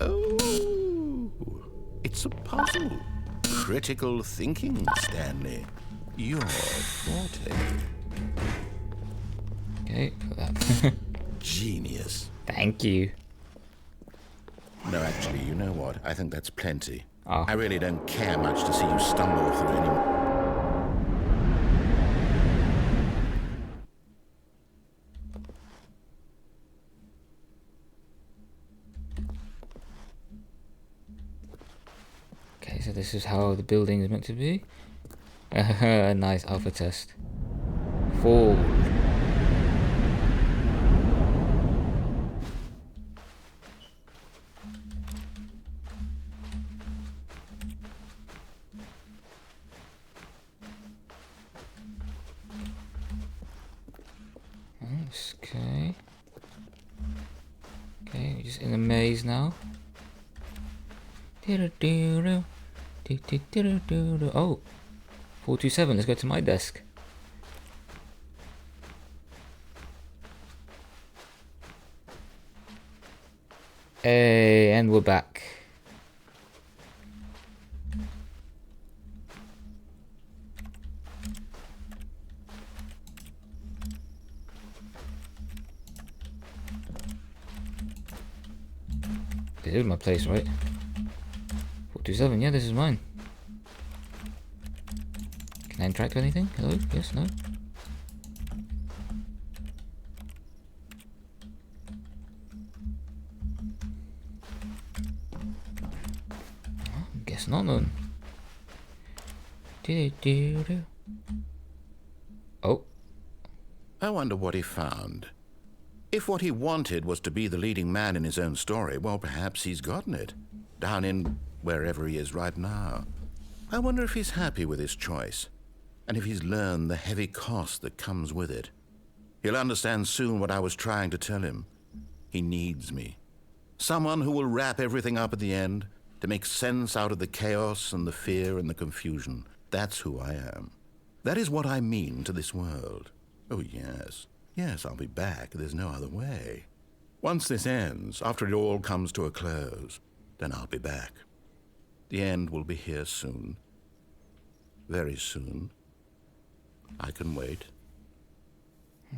Oh, it's a puzzle. Critical thinking, Stanley. Your forte. Okay, put that. Genius. Thank you. No, actually, you know what? I think that's plenty. Oh. I really don't care much to see you stumble through any... Okay, so this is how the building is meant to be. Nice alpha test. Fold. Okay. Okay, we're just in a maze now. Oh, 427, let's go to my desk. Hey, and we're back. This is my place, right? 427, yeah, this is mine. Can I interact with anything? Hello? Yes, no? Oh, guess not, then. Oh. I wonder what he found. If what he wanted was to be the leading man in his own story, well, perhaps he's gotten it. Down in wherever he is right now. I wonder if he's happy with his choice, and if he's learned the heavy cost that comes with it. He'll understand soon what I was trying to tell him. He needs me. Someone who will wrap everything up at the end, to make sense out of the chaos and the fear and the confusion. That's who I am. That is what I mean to this world. Oh, yes. Yes, I'll be back. There's no other way. Once this ends, after it all comes to a close, then I'll be back. The end will be here soon. Very soon. I can wait.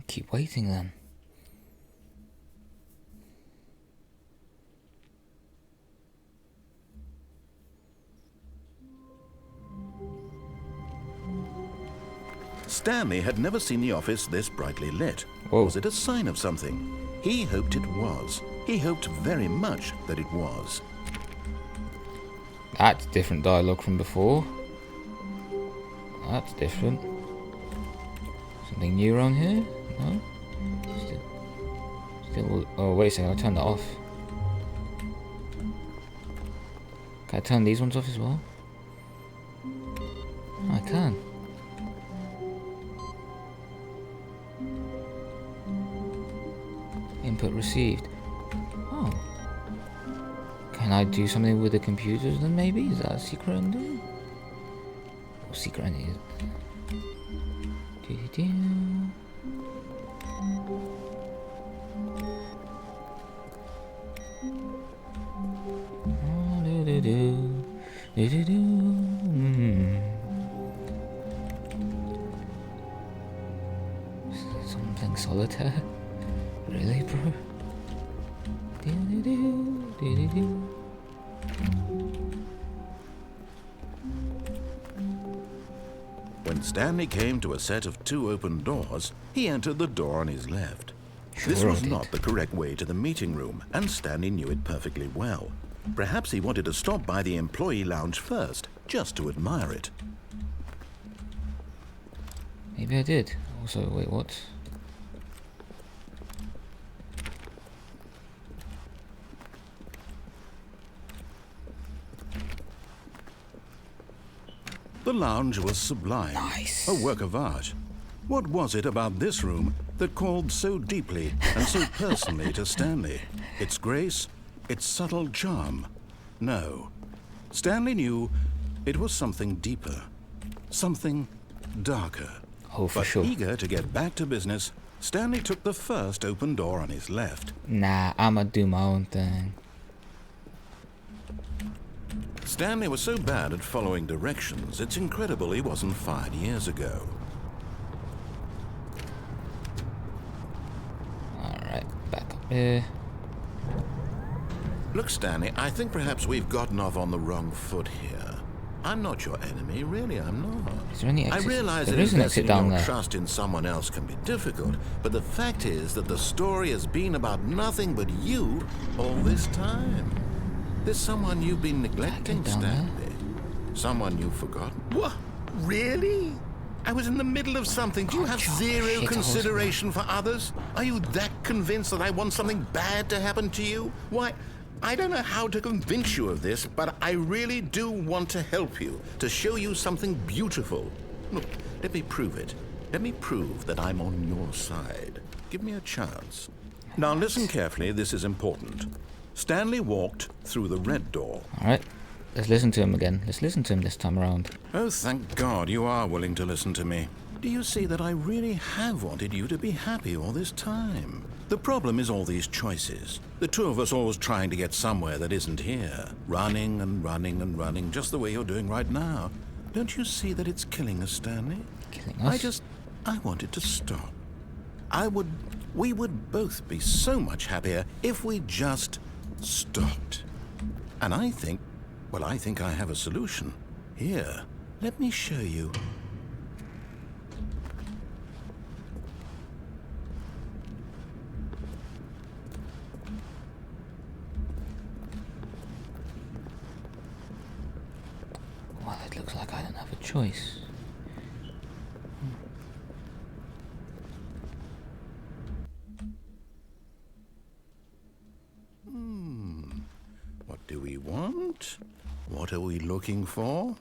Keep waiting then. Stanley had never seen the office this brightly lit. Whoa. Was it a sign of something? He hoped it was. He hoped very much that it was. That's different dialogue from before. That's different. Something new around here? No? Still. Oh, wait a second, I'll turn that off. Can I turn these ones off as well? I can. Input received. Oh. Can I do something with the computers then maybe? Is that a secret ending? What secret ending is it? Do-do-do. Oh, do-do-do. Do-do-do. Something solitaire? Really, bro? Do-do-do. Do-do-do. When Stanley came to a set of 2 open doors, he entered the door on his left. This Sure I was did. not the correct way to the meeting room, and Stanley knew it perfectly well. Perhaps he wanted to stop by the employee lounge first, just to admire it. Maybe I did. Also, wait, what? The lounge was sublime, Nice. a work of art. What was it about this room that called so deeply and so personally to Stanley? Its grace, its subtle charm? No. Stanley knew it was something deeper, something darker. Oh, for But sure. eager to get back to business, Stanley took the first open door on his left. Nah, I'ma do my own thing. Stanley was so bad at following directions, it's incredible he wasn't fired years ago. Alright, back up here. Look, Stanley, I think perhaps we've gotten off on the wrong foot here. I'm not your enemy, really, I'm not. Is there any I exit? realize There that is an exit investing down your there. trust in someone else can be difficult, but the fact is that the story has been about nothing but you all this time. There's someone you've been neglecting, down there? Stanley. Someone you've forgotten. What? Really? I was in the middle of something. Do you have Chop zero shit, consideration for others? Are you that convinced that I want something bad to happen to you? Why, I don't know how to convince you of this, but I really do want to help you, to show you something beautiful. Look, let me prove it. Let me prove that I'm on your side. Give me a chance. Now listen carefully, this is important. Stanley walked through the red door. Alright, let's listen to him again. Let's listen to him this time around. Oh, thank God you are willing to listen to me. Do you see that I really have wanted you to be happy all this time? The problem is all these choices. The two of us always trying to get somewhere that isn't here. Running and running and running, just the way you're doing right now. Don't you see that it's killing us, Stanley? Killing us? I wanted to stop. We would both be so much happier if we just stopped. And I think I have a solution. Here, let me show you. Well, it looks like I don't have a choice. What do we want? What are we looking for?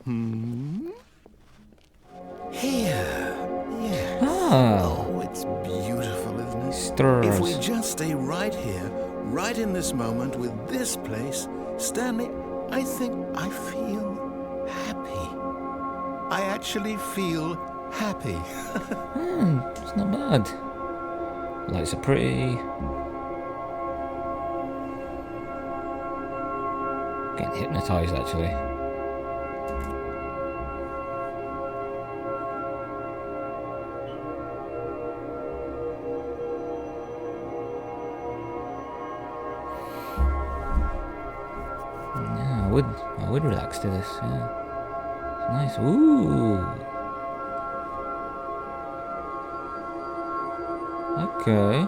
Here. Yes. Oh, Oh, it's beautiful, isn't it? stars. If we just stay right here, right in this moment with this place, Stanley, I think I feel happy. I actually feel happy. It's not bad. Lights are pretty. Getting hypnotized actually. Yeah, I would relax to this, yeah. It's nice. Ooh. Okay.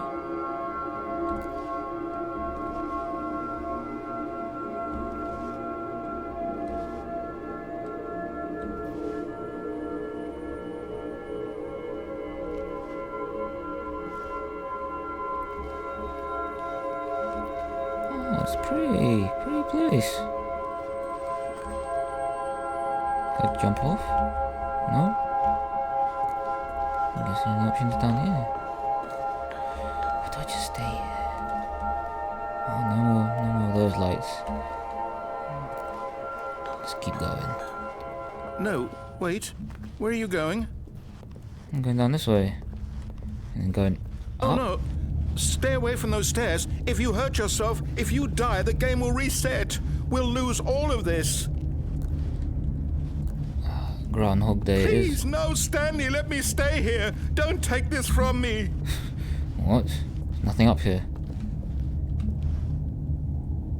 Oh, it's pretty place. Can I jump off? No? I guess the only option is down here. Or do I just stay here? Oh, no more of those lights. Let's keep going. No, wait. Where are you going? I'm going down this way. And then going Oh up. no. Stay away from those stairs. If you hurt yourself, if you die, the game will reset. We'll lose all of this. Groundhog Day it is. Please, no, Stanley, let me stay here. Don't take this from me. What? There's nothing up here.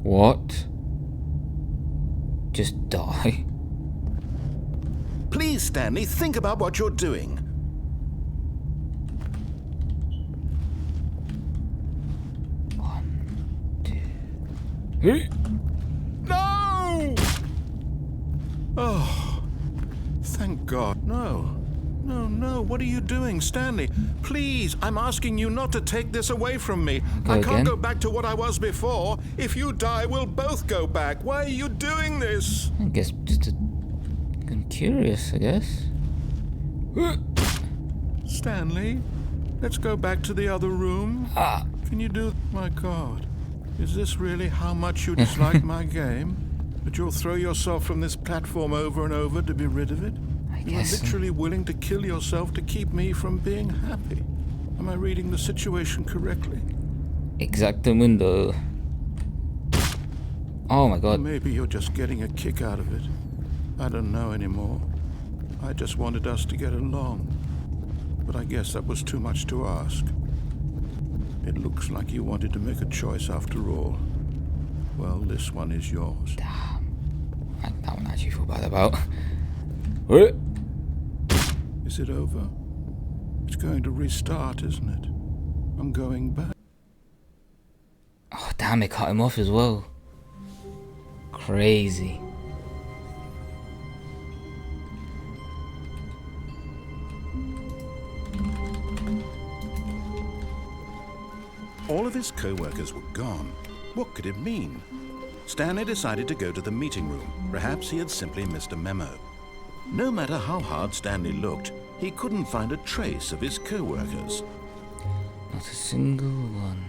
What? Just die? Please, Stanley, think about what you're doing. No! Oh, thank God. No. No, what are you doing, Stanley? Please, I'm asking you not to take this away from me. I can't again? go back to what I was before. If you die, we'll both go back. Why are you doing this? I guess I'm curious, I guess. Stanley, let's go back to the other room. Can you do... My God. Is this really how much you dislike my game? That you'll throw yourself from this platform over and over to be rid of it? You are guess so. literally willing to kill yourself to keep me from being happy. Am I reading the situation correctly? Exactamundo. Oh my Or god. maybe you're just getting a kick out of it. I don't know anymore. I just wanted us to get along. But I guess that was too much to ask. It looks like you wanted to make a choice after all. Well, this one is yours. That one I actually feel bad about. Is it over? It's going to restart, isn't it? I'm going back. Oh damn, it cut him off as well. Crazy. All of his co-workers were gone. What could it mean? Stanley decided to go to the meeting room. Perhaps he had simply missed a memo. No matter how hard Stanley looked, he couldn't find a trace of his co-workers. Not a single one.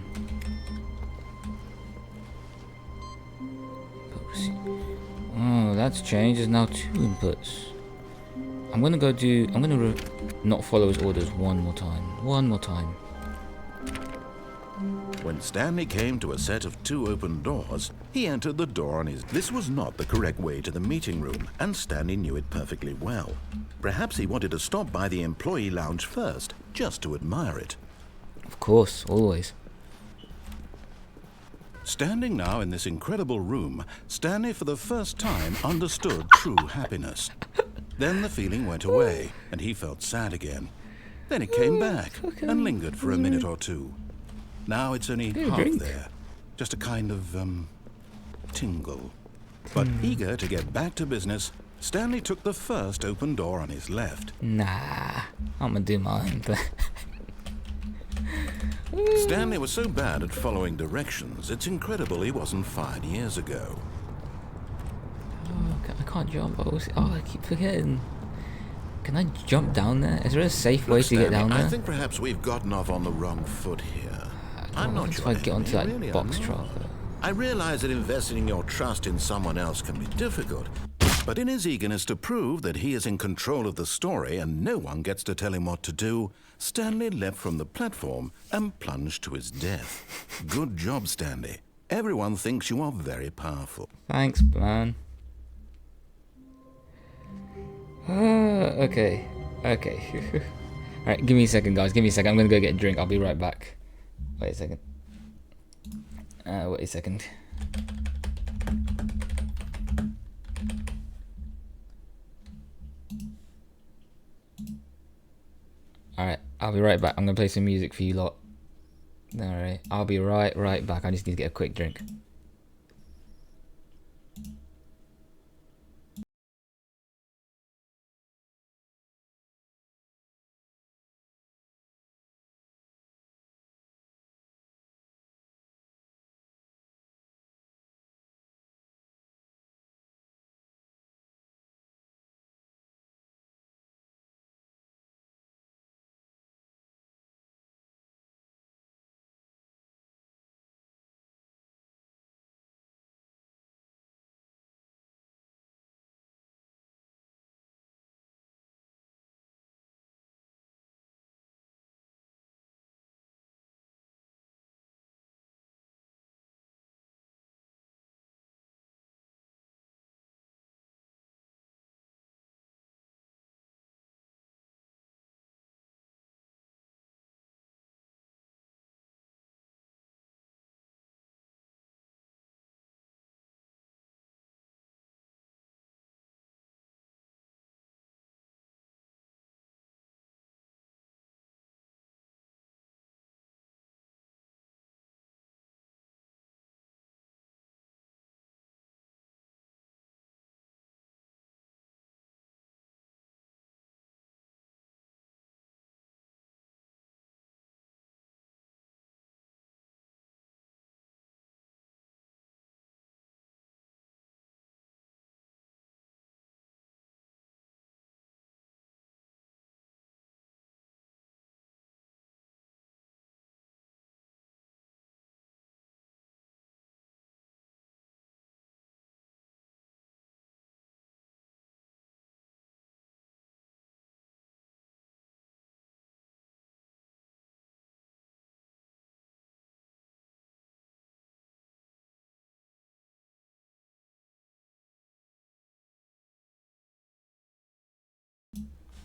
Oh, that's changed. There's now 2 inputs. I'm gonna not follow his orders one more time. One more time. When Stanley came to a set of 2 open doors, he entered the door on his... This was not the correct way to the meeting room, and Stanley knew it perfectly well. Perhaps he wanted to stop by the employee lounge first, just to admire it. Of course, always. Standing now in this incredible room, Stanley for the first time understood true happiness. Then the feeling went away, and he felt sad again. Then it came back, and lingered for a minute or two. Now it's only half drink. there. Just a kind of, tingle. But eager to get back to business, Stanley took the first open door on his left. Nah, I'm gonna do my own thing. Stanley was so bad at following directions, it's incredible he wasn't fired years ago. Oh, I can't jump. I keep forgetting. Can I jump down there? Is there a safe way Look, to get Stanley, down there? I think perhaps we've gotten off on the wrong foot here. I'm not if sure I get onto that really, box I'm truck. not. I realize that investing your trust in someone else can be difficult, but in his eagerness to prove that he is in control of the story and no one gets to tell him what to do, Stanley leapt from the platform and plunged to his death. Good job, Stanley. Everyone thinks you are very powerful. Thanks, man. Okay. Alright, give me a second, guys. Give me a second. I'm gonna go get a drink. I'll be right back. Wait a second. Wait a second. Alright, I'll be right back. I'm gonna play some music for you lot. Alright, I'll be right back. I just need to get a quick drink.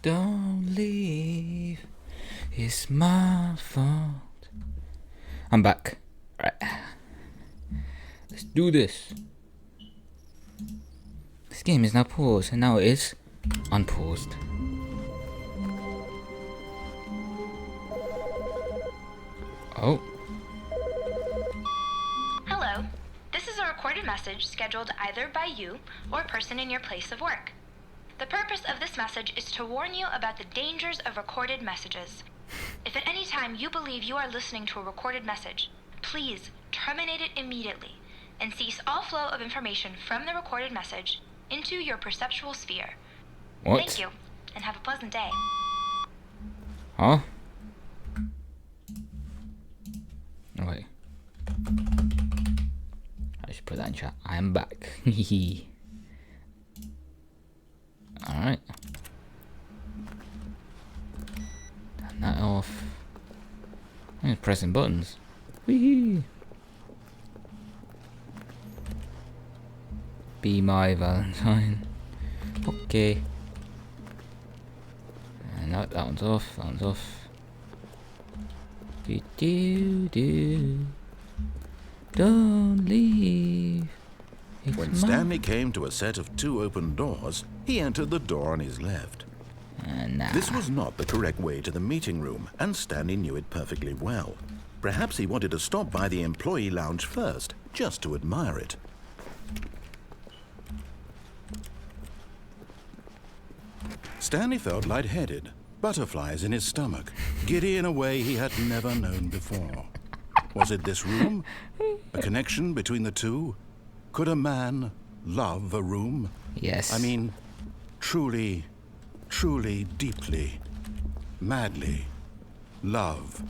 Don't leave, it's my fault. I'm back. Right. Let's do this. This game is now paused, and now it is unpaused. Oh. Hello. This is a recorded message scheduled either by you or a person in your place of work. The purpose of this message is to warn you about the dangers of recorded messages. If at any time you believe you are listening to a recorded message, please terminate it immediately and cease all flow of information from the recorded message into your perceptual sphere. What? Thank you, and have a pleasant day. Huh? Oh, wait. I should put that in chat. I am back. Alright. Turn that off. I'm just pressing buttons. Whee! Be my Valentine. Okay. And no, that one's off. That one's off. Do. Don't leave. It's When my- Stanley came to a set of 2 open doors, he entered the door on his left. Nah. This was not the correct way to the meeting room, and Stanley knew it perfectly well. Perhaps he wanted to stop by the employee lounge first, just to admire it. Stanley felt lightheaded, butterflies in his stomach, giddy in a way he had never known before. Was it this room? A connection between the two? Could a man love a room? Yes. I mean, truly, deeply, madly love.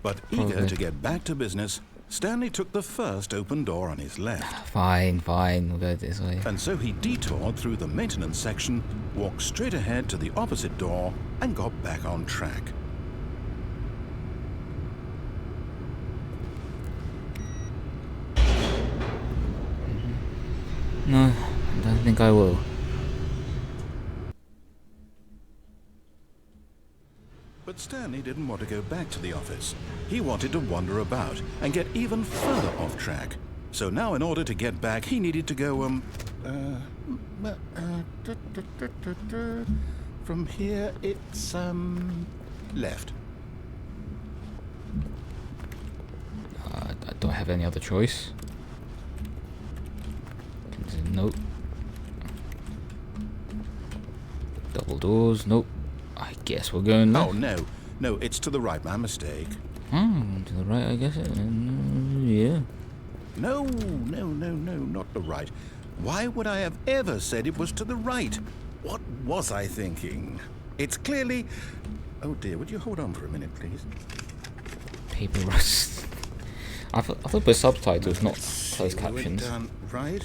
But eager Probably. to get back to business, Stanley took the first open door on his left. Fine. We'll go this way. And so he detoured through the maintenance section, walked straight ahead to the opposite door, and got back on track. No, I don't think I will. But Stanley didn't want to go back to the office. He wanted to wander about and get even further off track. So now in order to get back, he needed to go, from here it's, left. have any other choice. Nope. Double doors. Nope. I guess we're going left. Oh, no. No, it's to the right. My mistake. To the right, I guess. Yeah. No, not the right. Why would I have ever said it was to the right? What was I thinking? It's clearly... Oh dear, would you hold on for a minute, please? Paper rust. I thought with subtitles, not closed captions. Down, right,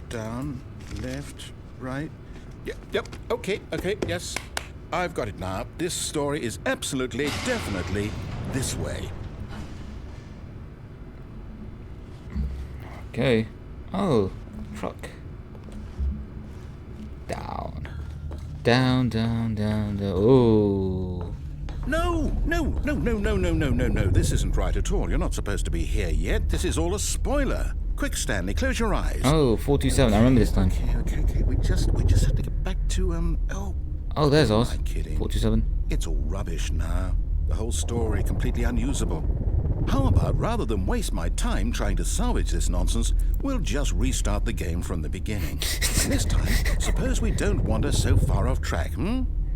down, left, right. Yep, okay, yes. I've got it now. This story is absolutely, definitely this way. Okay. Oh, truck. Down. Down. Oh. No. This isn't right at all. You're not supposed to be here yet. This is all a spoiler. Quick, Stanley, close your eyes. Oh, 427. I remember this time. Okay. We just have to get back to, Oh, there's ours. Am I kidding? 427. It's all rubbish now. The whole story completely unusable. How about, rather than waste my time trying to salvage this nonsense, we'll just restart the game from the beginning. And this time, suppose we don't wander so far off track,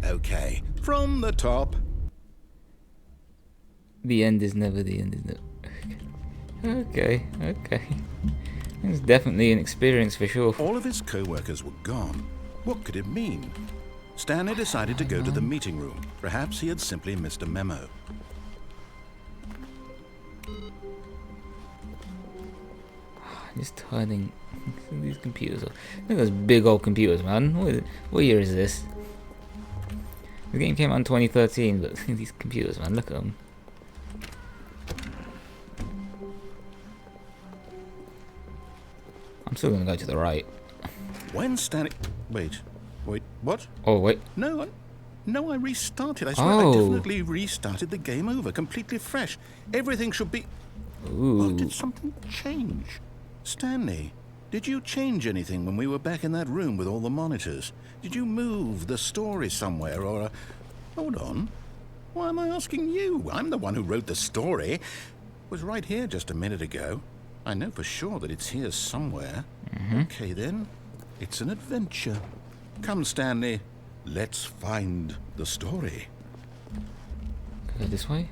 Okay, from the top. The end is never the end, isn't it? Okay. It's definitely an experience for sure. All of his co-workers were gone. What could it mean? Stanley decided to go to the meeting room. Perhaps he had simply missed a memo. Just turning these computers off. Look at those big old computers, man. What year is this? The game came out in 2013, but these computers, man, look at them. I'm still gonna go to the right. When Stanley... Wait, what? Oh, wait. No, I restarted. I swear I definitely restarted the game over, completely fresh. Everything should be... Ooh. Oh, did something change? Stanley, did you change anything when we were back in that room with all the monitors? Did you move the story somewhere or... Hold on. Why am I asking you? I'm the one who wrote the story. It was right here just a minute ago. I know for sure that it's here somewhere. Okay, then. It's an adventure. Come, Stanley. Let's find the story. Go this way?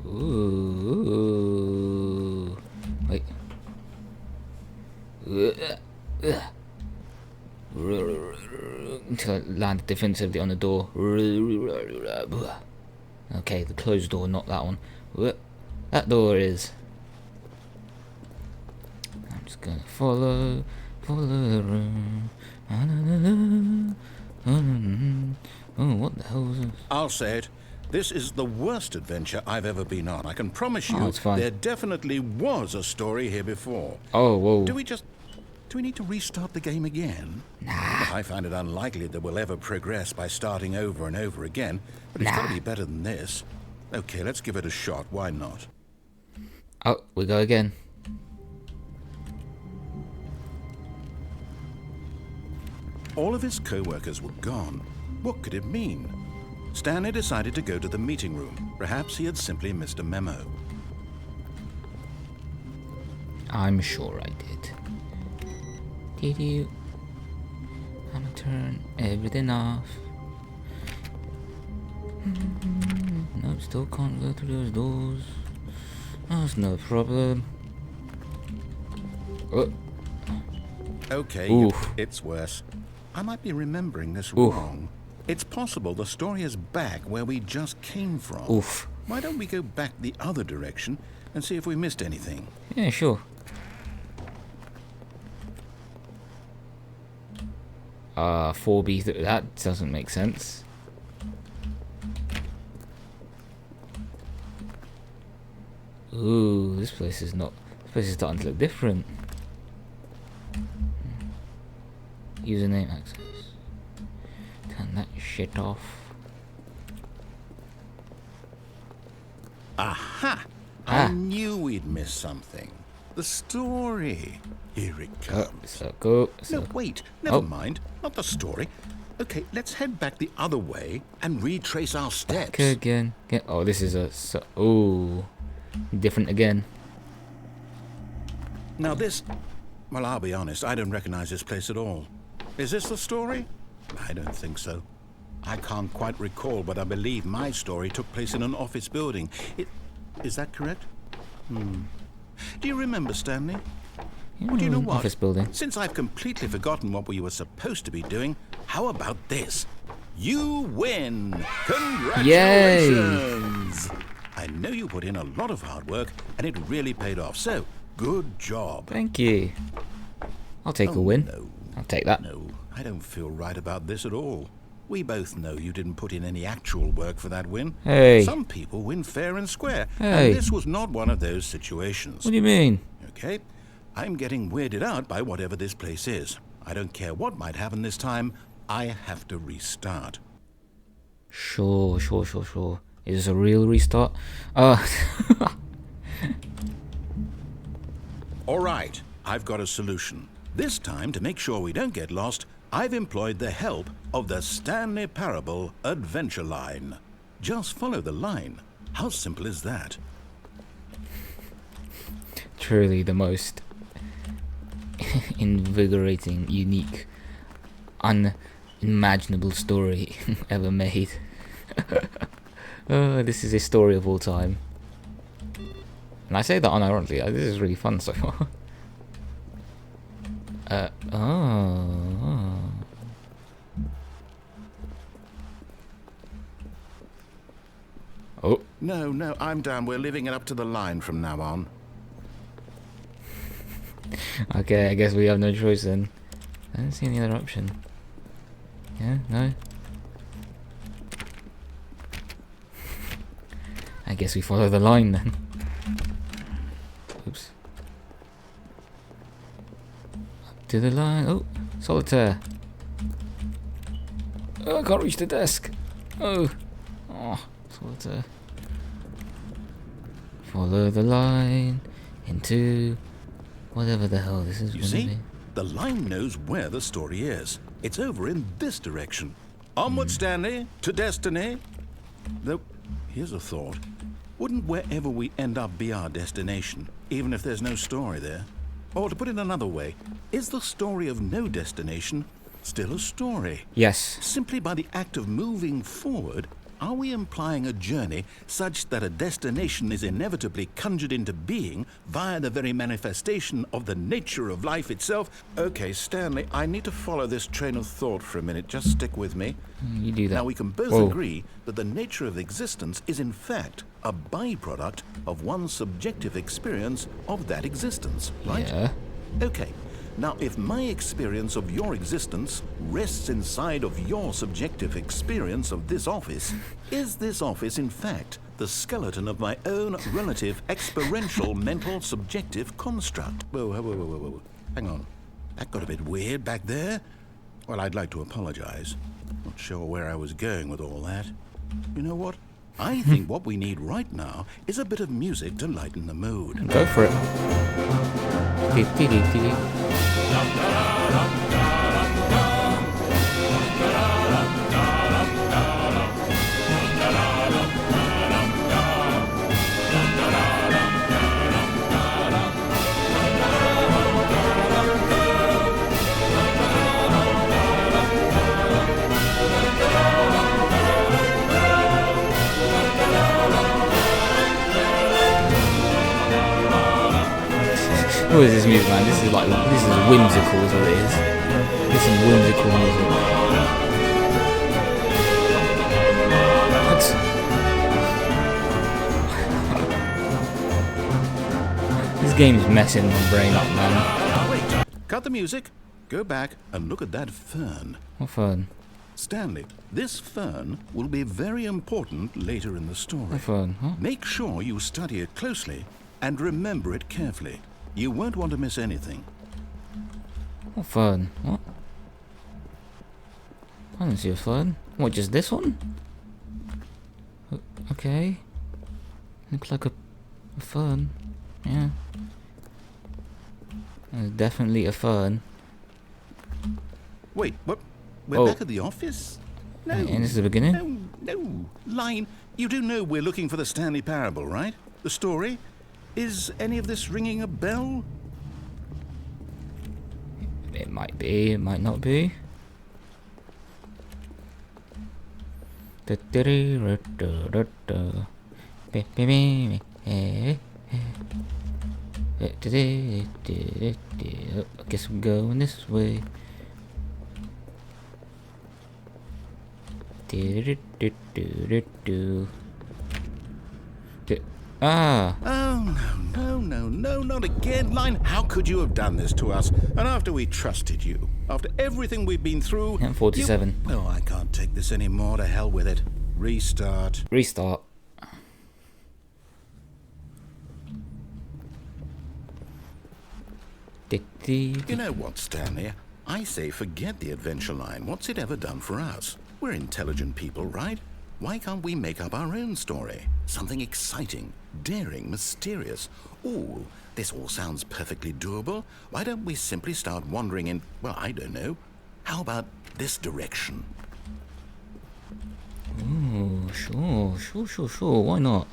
No? Ooh. Wait. Until I land defensively on the door. Okay, the closed door, not that one. That door is. I'm just gonna follow the room. Oh, what the hell is this? I'll say it. This is the worst adventure I've ever been on. I can promise you it's fine. there definitely was a story here before. Oh, whoa. Do we need to restart the game again? Nah. I find it unlikely that we'll ever progress by starting over and over again, but it's got to be better than this. Okay, let's give it a shot. Why not? Oh, we go again. All of his co-workers were gone. What could it mean? Stanley decided to go to the meeting room. Perhaps he had simply missed a memo. I'm sure I did. Did you? I'm gonna turn everything off. No, still can't go through those doors. That's no problem. Oh. Okay, Oof. it's worse. I might be remembering this Oof. wrong. It's possible the story is back where we just came from. Oof. Why don't we go back the other direction and see if we missed anything? Yeah, sure. 4B, that doesn't make sense. Ooh, this place is starting to look different. Username access. Turn that shit off. Aha! I knew we'd miss something. The story. Here it comes. Circle. No, wait. Never mind. Not the story. Okay, let's head back the other way and retrace our steps. Again. Oh, this is a... Ooh. different again. Now this... Well, I'll be honest, I don't recognize this place at all. Is this the story? I don't think so. I can't quite recall, but I believe my story took place in an office building. Is that correct? Do you remember, Stanley? Well, do you know what? Office building. Since I've completely forgotten what we were supposed to be doing, how about this? You win! Congratulations! I know you put in a lot of hard work, and it really paid off, so good job. Thank you. I'll take a win. No, I'll take that. no, I don't feel right about this at all. We both know you didn't put in any actual work for that win. Hey. Some people win fair and square, Hey. and this was not one of those situations. What do you mean? Okay? I'm getting weirded out by whatever this place is. I don't care what might happen this time. I have to restart. Sure. Is this a real restart? All right, I've got a solution. This time, to make sure we don't get lost, I've employed the help of the Stanley Parable Adventure Line. Just follow the line. How simple is that? Truly the most invigorating, unique, unimaginable story ever made. This is a story of all time. And I say that unironically. This is really fun so far. Oh. No, I'm down. We're leaving it up to the line from now on. Okay, I guess we have no choice then. I don't see any other option. Yeah, no. I guess we follow the line then. Oops. Up to the line. Oh, solitaire. Oh, I can't reach the desk. Oh, solitaire. Follow the line into whatever the hell this is You gonna see? be. The line knows where the story is. It's over in this direction. Onward, Stanley, to destiny. Though, here's a thought. Wouldn't wherever we end up be our destination, even if there's no story there? Or to put it another way, is the story of no destination still a story? Yes. Simply by the act of moving forward, are we implying a journey such that a destination is inevitably conjured into being via the very manifestation of the nature of life itself? Okay, Stanley, I need to follow this train of thought for a minute. Just stick with me. You do that. Now, we can both Whoa. agree that the nature of existence is in fact a byproduct of one's subjective experience of that existence, right? Yeah. Okay. Now, if my experience of your existence rests inside of your subjective experience of this office, is this office, in fact, the skeleton of my own relative experiential mental subjective construct? Whoa. Hang on. That got a bit weird back there. Well, I'd like to apologize. Not sure where I was going with all that. You know what? I think what we need right now is a bit of music to lighten the mood. Go for it. What is this music, man? This is whimsical, is what it is. This is whimsical music. What? This game is messing my brain up, man. Wait, cut the music. Go back and look at that fern. What fun? Stanley, this fern will be very important later in the story. What fun? Huh? Make sure you study it closely and remember it carefully. You won't want to miss anything. What fern? What? I don't see a fern. What, just this one? Okay. Looks like a fern. Yeah. There's definitely a fern. Wait, what? We're Oh. back at the office? No. And this is the beginning? No. Line, you do know we're looking for the Stanley Parable, right? The story? Is any of this ringing a bell? It might be, it might not be. I guess I'm going this way. Ah! Oh, no, not again, Line. How could you have done this to us? And after we trusted you, after everything we've been through... I'm 47. Oh, I can't take this anymore. To hell with it. Restart. Restart. You know what, Stanley? I say forget the adventure line. What's it ever done for us? We're intelligent people, right? Why can't we make up our own story? Something exciting, daring, mysterious. Ooh, this all sounds perfectly doable. Why don't we simply start wandering in, well, I don't know. How about this direction? Ooh, sure. Why not?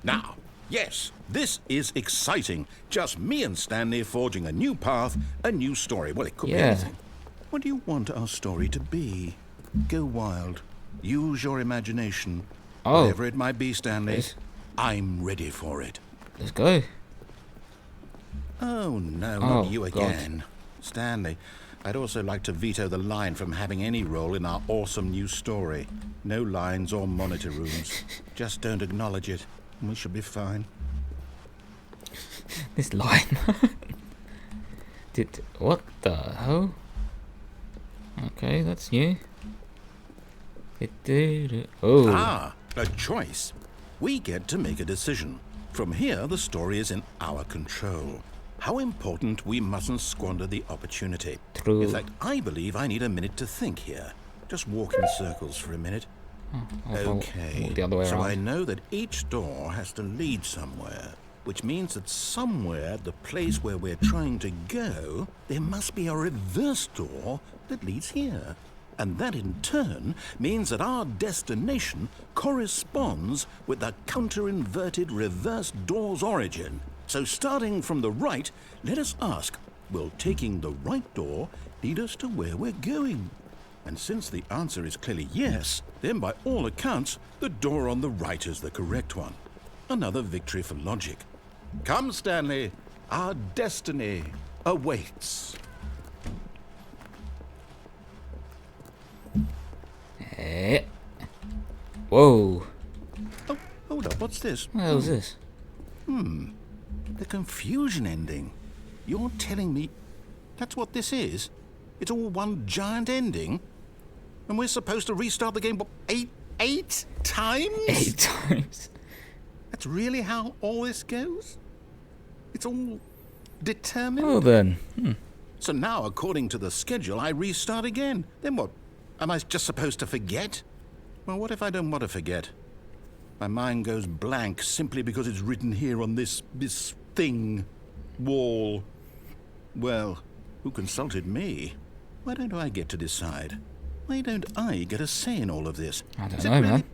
Now, yes, this is exciting. Just me and Stanley forging a new path, a new story. Well, it could be anything. What do you want our story to be? Go wild. Use your imagination. Oh. Whatever it might be, Stanley. Yes. I'm ready for it. Let's go. Oh, no, Oh, not you God. again. Stanley, I'd also like to veto the line from having any role in our awesome new story. No lines or monitor rooms. Just don't acknowledge it, and we should be fine. This line. What the hell? Okay, that's new. Oh. Ah, a choice. We get to make a decision. From here, the story is in our control. How important we mustn't squander the opportunity. True. In fact, I believe I need a minute to think here. Just walk in circles for a minute. Okay, The other way so around. I know that each door has to lead somewhere, which means that somewhere at the place where we're trying to go, there must be a reverse door that leads here. And that in turn means that our destination corresponds with the counter-inverted reverse door's origin. So starting from the right, let us ask, will taking the right door lead us to where we're going? And since the answer is clearly yes, then by all accounts, the door on the right is the correct one. Another victory for logic. Come, Stanley, our destiny awaits. Whoa. Oh, hold up, what's this? What the hell is this? The confusion ending. You're telling me that's what this is? It's all one giant ending? And we're supposed to restart the game, what, eight times? 8 times. That's really how all this goes? It's all determined? Oh then. So now, according to the schedule, I restart again. Then what? Am I just supposed to forget? Well, what if I don't want to forget? My mind goes blank simply because it's written here on this thing, wall. Well, who consulted me? Why don't I get to decide? Why don't I get a say in all of this? I don't Is it know, man.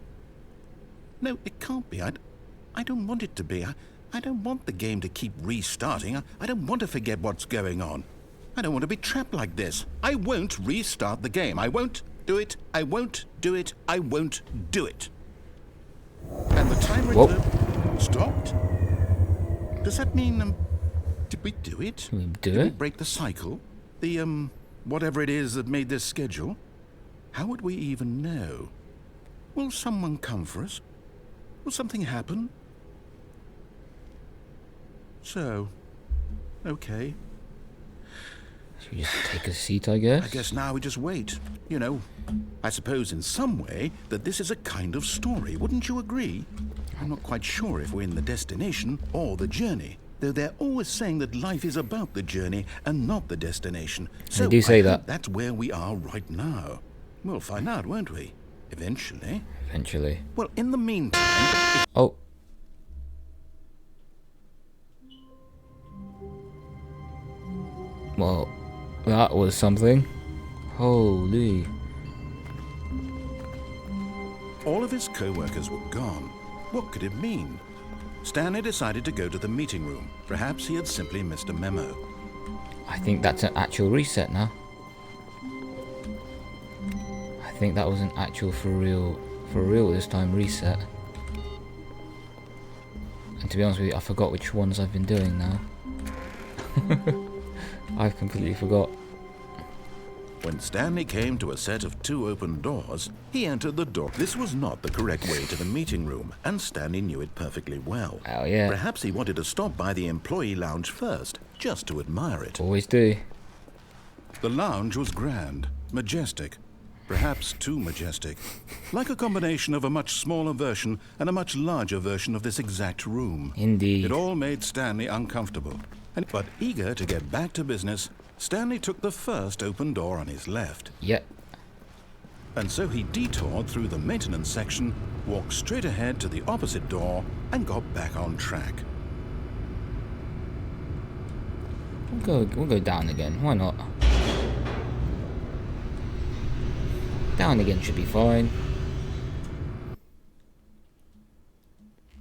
No, it can't be. I don't want it to be. I don't want the game to keep restarting. I don't want to forget what's going on. I don't want to be trapped like this. I won't restart the game. I won't do it. I won't do it. I won't do it. And the timer stopped? Does that mean, did we do it? Did we do Did we it? break the cycle? The, whatever it is that made this schedule? How would we even know? Will someone come for us? Will something happen? So, okay. Should we just take a seat, I guess? I guess now we just wait. You know, I suppose in some way that this is a kind of story. Wouldn't you agree? I'm not quite sure if we're in the destination or the journey, though they're always saying that life is about the journey and not the destination. So They do say I that. hope that's where we are right now. We'll find out, won't we? Eventually. Eventually. Well, in the meantime... Oh. Well, that was something. Holy. All of his co-workers were gone. What could it mean? Stanley decided to go to the meeting room. Perhaps he had simply missed a memo. I think that's an actual reset now. I think that was an actual for real this time reset. And to be honest with you, I forgot which ones I've been doing now. I've completely forgot. When Stanley came to a set of 2 open doors, he entered the door. This was not the correct way to the meeting room, and Stanley knew it perfectly well. Oh yeah. Perhaps he wanted to stop by the employee lounge first, just to admire it. Always do. The lounge was grand, majestic, perhaps too majestic. Like a combination of a much smaller version and a much larger version of this exact room. Indeed. It all made Stanley uncomfortable. But eager to get back to business, Stanley took the first open door on his left. Yep. And so he detoured through the maintenance section, walked straight ahead to the opposite door, and got back on track. We'll go down again. Why not? Down again should be fine.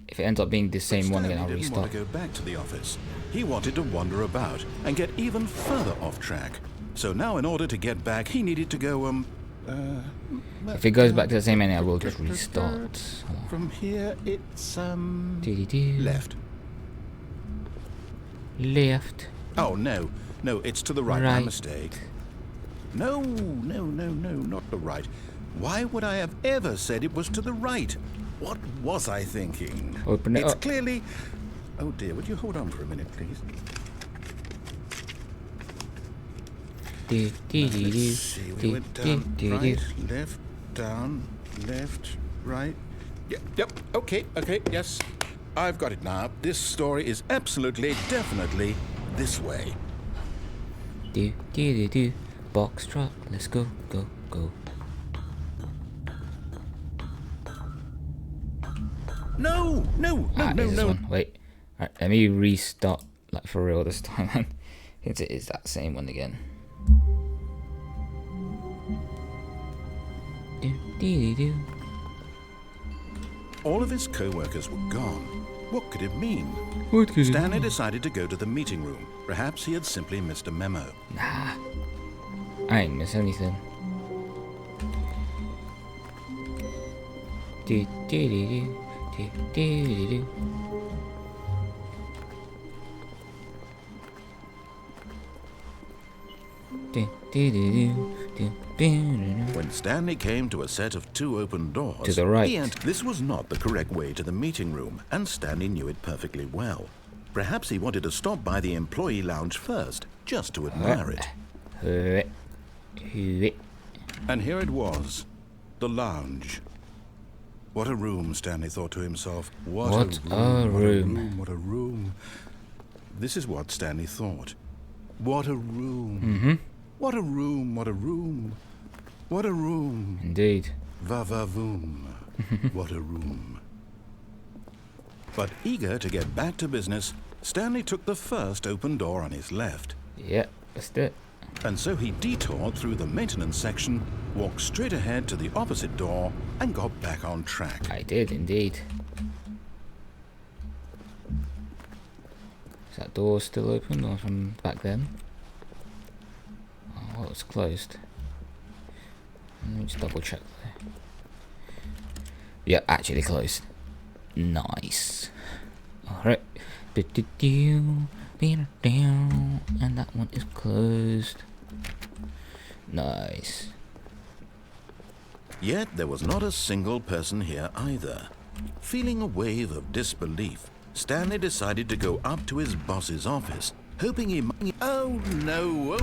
If it ends up being the same one again, I'll Stanley didn't restart. want to go back to the office. He wanted to wander about and get even further off track. So now, in order to get back, he needed to go, If it goes back to the same ending, I will just restart. From here, it's, Do-do-do. left. Left. Oh, no, it's to the right. My Right. mistake. No, not the right. Why would I have ever said it was to the right? What was I thinking? Open it It's up. clearly... Oh dear, would you hold on for a minute, please? Let's see, we went down, right, left, down, left, right. Yep, okay, yes. I've got it now. This story is absolutely, definitely this way. Do. Box truck. Let's go. No. This one. Wait. Alright, let me restart like for real this time. It is that same one again. Do. All of his co-workers were gone. What could it mean? What could Stanley decided to go to the meeting room. Perhaps he had simply missed a memo. Nah. I ain't miss anything. Do. When Stanley came to a set of 2 open doors, To the right. This was not the correct way to the meeting room, and Stanley knew it perfectly well. Perhaps he wanted to stop by the employee lounge first, just to admire it. And here it was, the lounge. What a room, Stanley thought to himself. What a room. What a room. This is what Stanley thought. What a room. Mm-hmm. What a room, what a room. What a room. Indeed. Va-va-voom. What a room. But eager to get back to business, Stanley took the first open door on his left. Yep, that's it. And so he detoured through the maintenance section, walked straight ahead to the opposite door, and got back on track. I did indeed. Is that door still open or from back then? Oh, well, it's closed. Let me just double check there. Yeah, actually closed. Nice. Alright. And that one is closed. Nice. Yet there was not a single person here either. Feeling a wave of disbelief, Stanley decided to go up to his boss's office, hoping he might... Oh, no,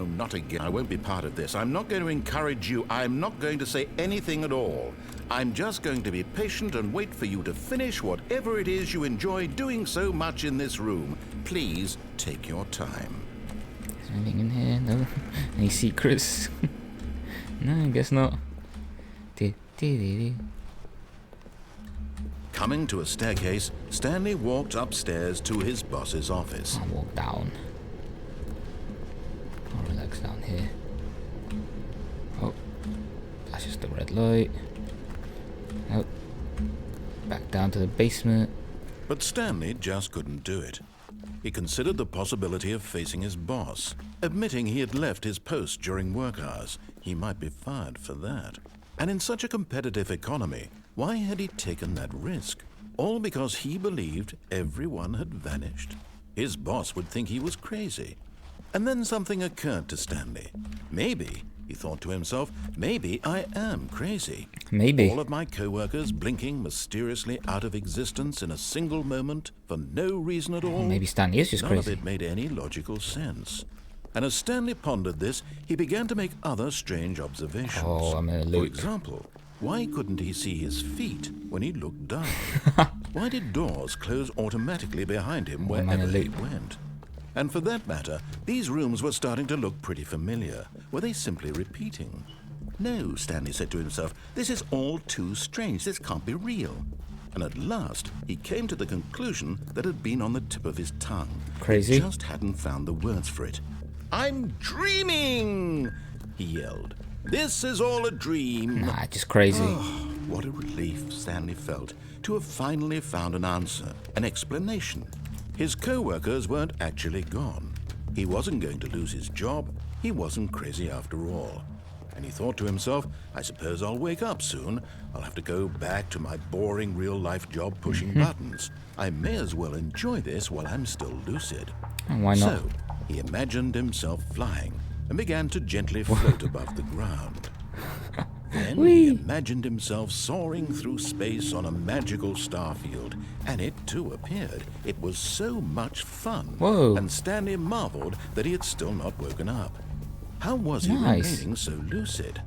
not again. I won't be part of this. I'm not going to encourage you. I'm not going to say anything at all. I'm just going to be patient and wait for you to finish whatever it is you enjoy doing so much in this room. Please take your time. Is there anything in here? No? Any secrets? No, I guess not. Coming to a staircase, Stanley walked upstairs to his boss's office. I'll walk down. I'll relax down here. Oh, that's just the red light. Oh, down to the basement. But Stanley just couldn't do it. He considered the possibility of facing his boss, admitting he had left his post during work hours. He might be fired for that. And in such a competitive economy, why had he taken that risk? All because he believed everyone had vanished. His boss would think he was crazy. And then something occurred to Stanley. Maybe, he thought to himself, maybe I am crazy. Maybe. All of my co-workers blinking mysteriously out of existence in a single moment for no reason at all. Maybe Stanley is just None crazy. of it made any logical sense. And as Stanley pondered this, he began to make other strange observations. Oh, I'm in a For loop. example, why couldn't he see his feet when he looked down? Why did doors close automatically behind him I'm in a wherever he loop. went? And for that matter, these rooms were starting to look pretty familiar. Were they simply repeating? No, Stanley said to himself, this is all too strange. This can't be real. And at last, he came to the conclusion that had been on the tip of his tongue. Crazy. He just hadn't found the words for it. I'm dreaming, he yelled. This is all a dream. Nah, just crazy. What a relief Stanley felt to have finally found an answer, an explanation. His co-workers weren't actually gone. He wasn't going to lose his job. He wasn't crazy after all. And he thought to himself, I suppose I'll wake up soon. I'll have to go back to my boring real-life job pushing buttons. I may as well enjoy this while I'm still lucid. And why not? So, he imagined himself flying and began to gently float above the ground. Then he imagined himself soaring through space on a magical star field, and it too appeared. It was so much fun. Whoa. And Stanley marveled that he had still not woken up. How was he Nice. remaining so lucid?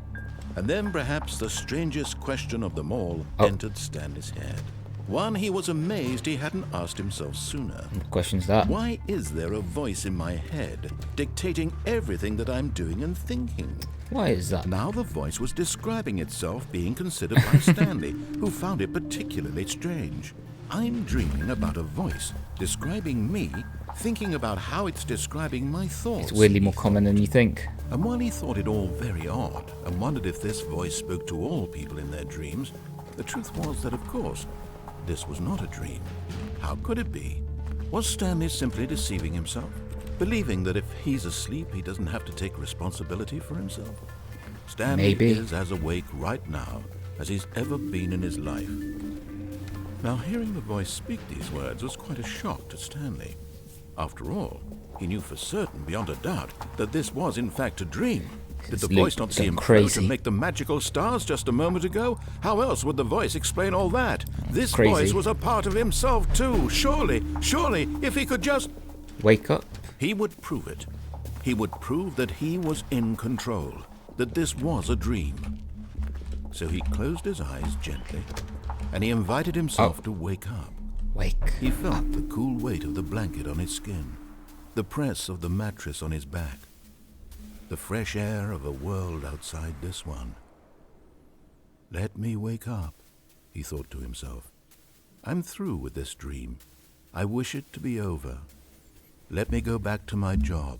And then perhaps the strangest question of them all entered Stanley's head. One he was amazed he hadn't asked himself sooner. Questions that. Why is there a voice in my head dictating everything that I'm doing and thinking? Why is that? Now the voice was describing itself being considered by Stanley, who found it particularly strange. I'm dreaming about a voice describing me, thinking about how it's describing my thoughts. It's weirdly more common than you think. And while he thought it all very odd and wondered if this voice spoke to all people in their dreams, the truth was that, of course, this was not a dream. How could it be? Was Stanley simply deceiving himself, believing that if he's asleep, he doesn't have to take responsibility for himself? Stanley Maybe. is as awake right now as he's ever been in his life. Now, hearing the voice speak these words was quite a shock to Stanley. After all, he knew for certain, beyond a doubt, that this was in fact a dream. Did the It's voice not see him crazy. float and make the magical stars just a moment ago? How else would the voice explain all that? This Crazy. voice was a part of himself too. Surely, if he could just... Wake up. He would prove it. He would prove that he was in control, that this was a dream. So he closed his eyes gently, and he invited himself to wake up. Wake. He felt the cool weight of the blanket on his skin, the press of the mattress on his back, the fresh air of a world outside this one. Let me wake up, he thought to himself. I'm through with this dream. I wish it to be over. Let me go back to my job.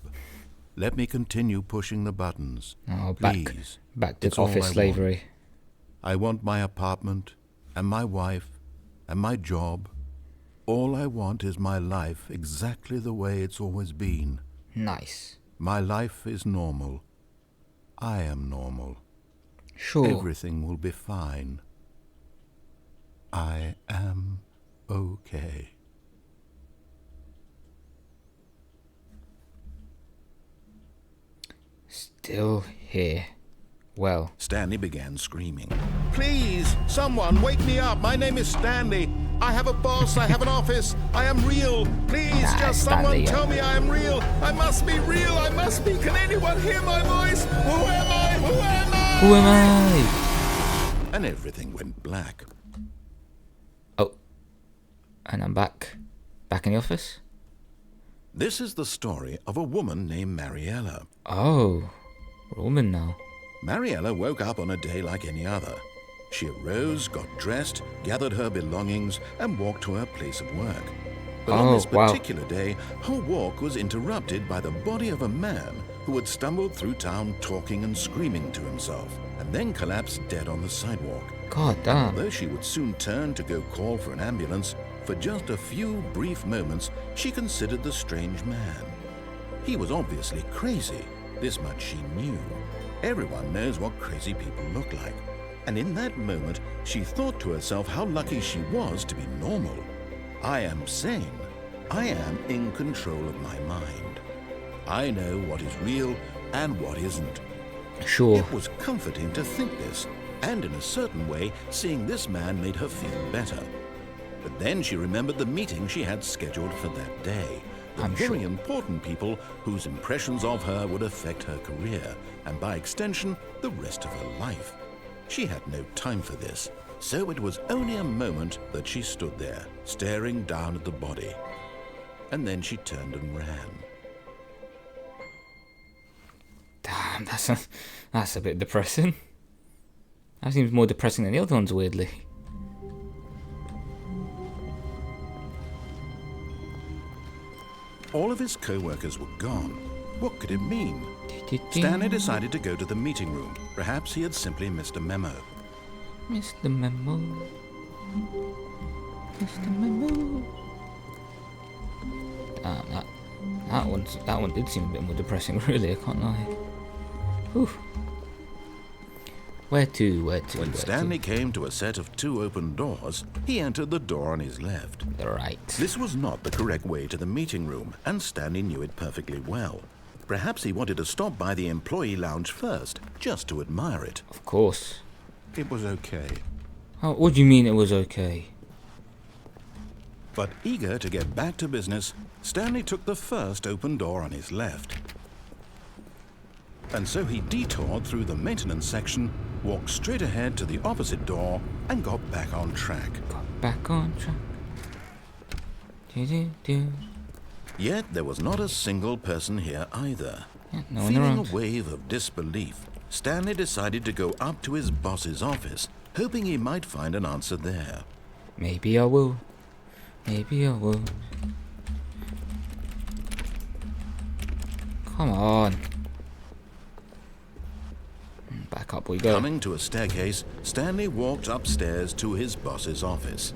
Let me continue pushing the buttons. Oh, Please. back to It's all I office want. slavery. I want my apartment, and my wife, and my job. All I want is my life exactly the way it's always been. Nice. My life is normal. I am normal. Sure. Everything will be fine. I am okay. Still here. Well. Stanley began screaming. Please, someone, wake me up. My name is Stanley. I have a boss. I have an office. I am real. Please, Nah, just Stanley, someone tell me I am real. I must be real. I must be. Can anyone hear my voice? Who am I? Who am I? Who am I? And everything went black. Oh. And I'm back. Back in the office? This is the story of a woman named Mariella. Oh. We're a woman now. Mariella woke up on a day like any other. She arose, got dressed, gathered her belongings, and walked to her place of work. But on Oh, this wow. particular day, her walk was interrupted by the body of a man who had stumbled through town talking and screaming to himself, and then collapsed dead on the sidewalk. God damn. Though she would soon turn to go call for an ambulance, for just a few brief moments she considered the strange man. He was obviously crazy. This much she knew. Everyone knows what crazy people look like. And in that moment, she thought to herself how lucky she was to be normal. I am sane. I am in control of my mind. I know what is real and what isn't. Sure. It was comforting to think this, and in a certain way, seeing this man made her feel better. But then she remembered the meeting she had scheduled for that day. The I'm very sure. important people whose impressions of her would affect her career, and by extension, the rest of her life. She had no time for this, so it was only a moment that she stood there, staring down at the body. And then she turned and ran. Damn, that's a bit depressing. That seems more depressing than the other ones, weirdly. All of his co-workers were gone. What could it mean? Stanley decided to go to the meeting room. Perhaps he had simply missed a memo. Mr. Memo. Mr. Memo. Damn, that one did seem a bit more depressing, really, I can't lie. Whew. Where to? When Stanley came to a set of 2 open doors, he entered the door on his left. Right. This was not the correct way to the meeting room, and Stanley knew it perfectly well. Perhaps he wanted to stop by the employee lounge first, just to admire it. Of course. It was okay. Oh, what do you mean it was okay? But eager to get back to business, Stanley took the first open door on his left. And so he detoured through the maintenance section, walked straight ahead to the opposite door, and got back on track. Got back on track. Do. Yet there was not a single person here either. Yeah, no one Feeling around. a wave of disbelief, Stanley decided to go up to his boss's office, hoping he might find an answer there. Maybe I will. Maybe I will. Come on. Back up we go. Coming to a staircase, Stanley walked upstairs to his boss's office.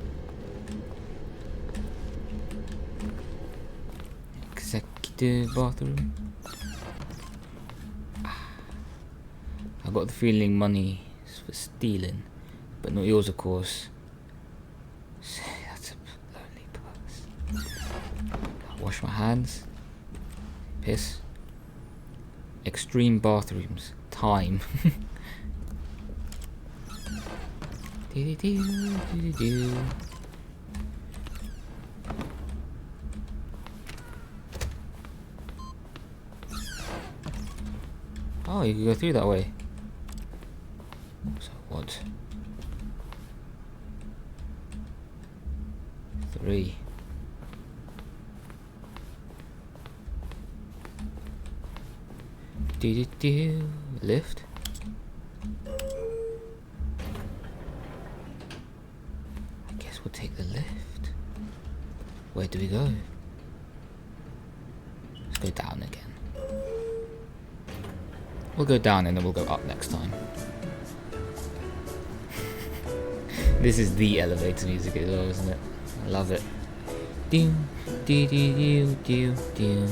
Executive bathroom. I got the feeling money is for stealing, but not yours, of course. That's a lonely purse. Wash my hands. Piss. Extreme bathrooms. Time. Do-do-do. Oh, you can go through that way. So what? 3. Do. Lift. I guess we'll take the lift. Where do we go? Let's go down again. We'll go down and then we'll go up next time. This is the elevator music as well, isn't it? I love it. Do do do do do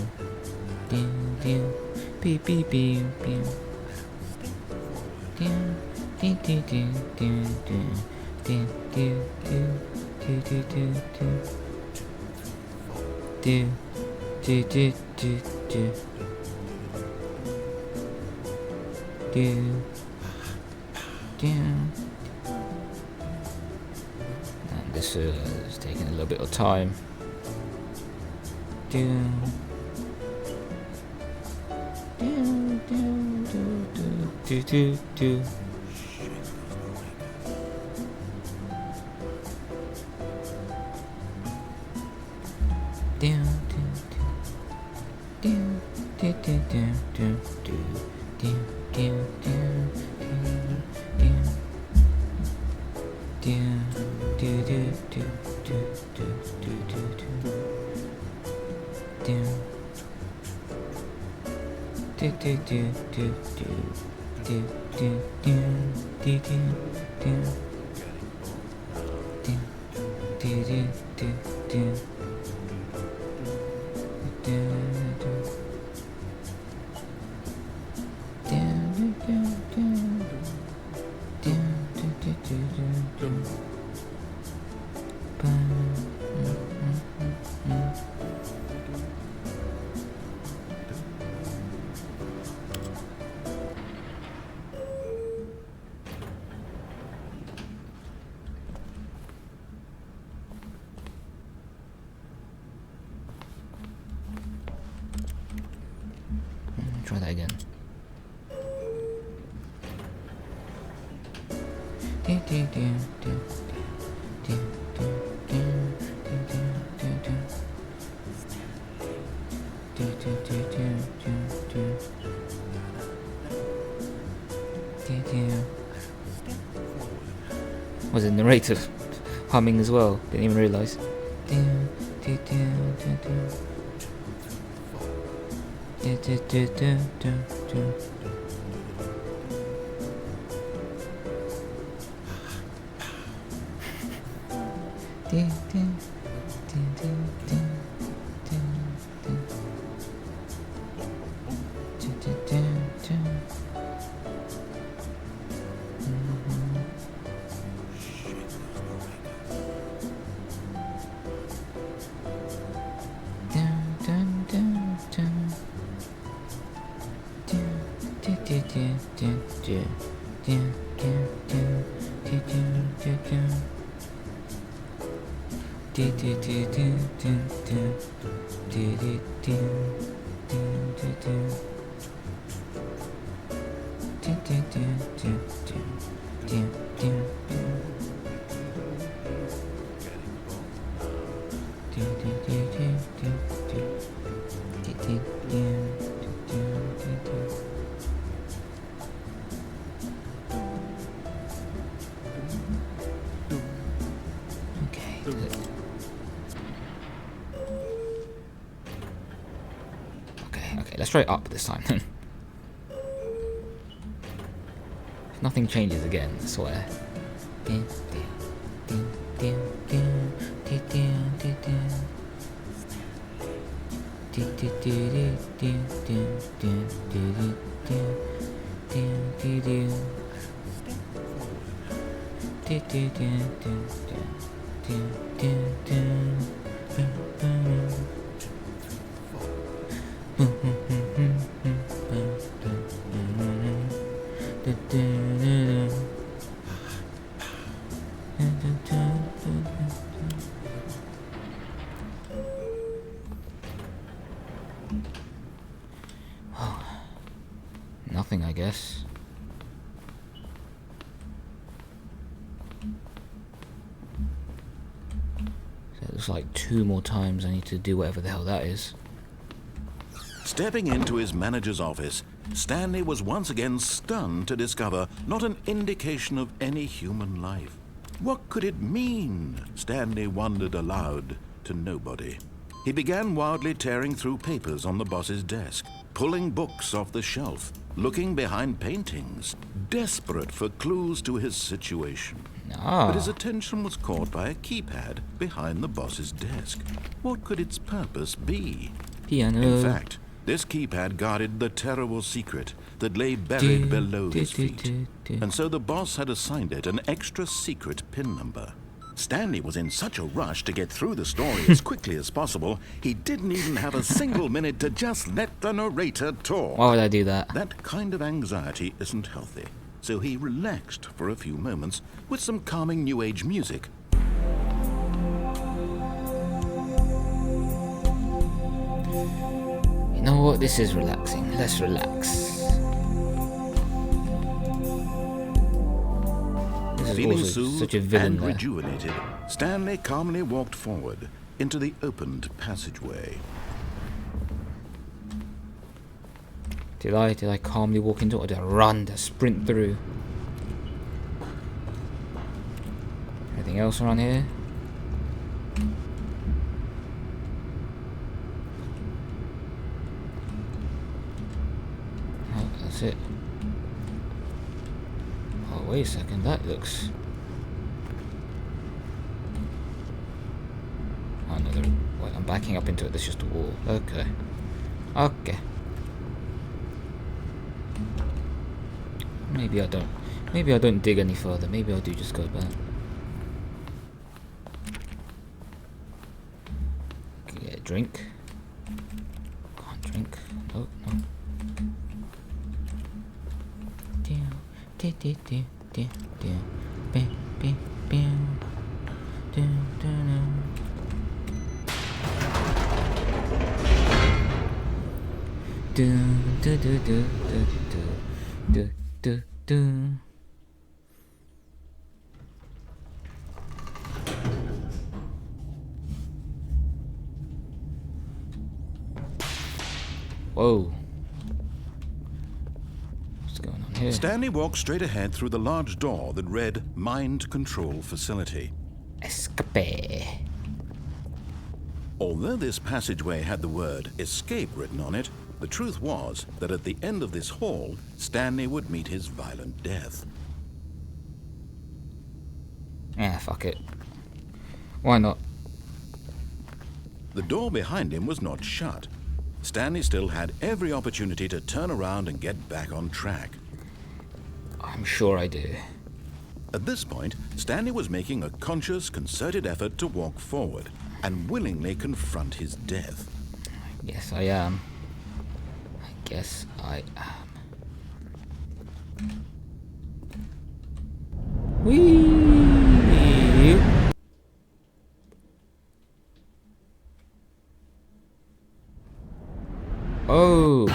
do do beep beep beep beep. Do do do do do do do do do do do do do do do. And this is taking a little bit of time. Try that again. Was it narrator humming as well? Didn't even realise. Okay, let's try it up this time. If nothing changes again, I swear. Nothing, I guess. So it looks like 2 more times I need to do whatever the hell that is. Stepping into his manager's office, Stanley was once again stunned to discover not an indication of any human life. What could it mean? Stanley wondered aloud to nobody. He began wildly tearing through papers on the boss's desk, pulling books off the shelf, looking behind paintings, desperate for clues to his situation. But his attention was caught by a keypad behind the boss's desk. What could its purpose be? Piano. In fact, this keypad guarded the terrible secret that lay buried below his feet. And so the boss had assigned it an extra secret PIN number. Stanley was in such a rush to get through the story as quickly as possible, he didn't even have a single minute to just let the narrator talk. Why would I do that? That kind of anxiety isn't healthy, so he relaxed for a few moments with some calming New Age music. You know what? This is relaxing. Let's relax. Feeling Also soothed such a villain and there. rejuvenated, Stanley calmly walked forward into the opened passageway. Did I calmly walk into it, or did I run to sprint through? Anything else around here? that's it. Oh, wait a second, that looks... Oh, no, wait, I'm backing up into it, there's just a wall. Okay. Okay. Maybe I don't dig any further. Maybe I do just go back. Get a drink. Can't drink. No, no. Whoa. What's going on here? Stanley walked straight ahead through the large door that read Mind Control Facility. Escape. Although this passageway had the word escape written on it, the truth was that at the end of this hall, Stanley would meet his violent death. Yeah, fuck it. Why not? The door behind him was not shut. Stanley still had every opportunity to turn around and get back on track. I'm sure I do. At this point, Stanley was making a conscious, concerted effort to walk forward and willingly confront his death. Yes, I am. I guess I am. Whee! Oh!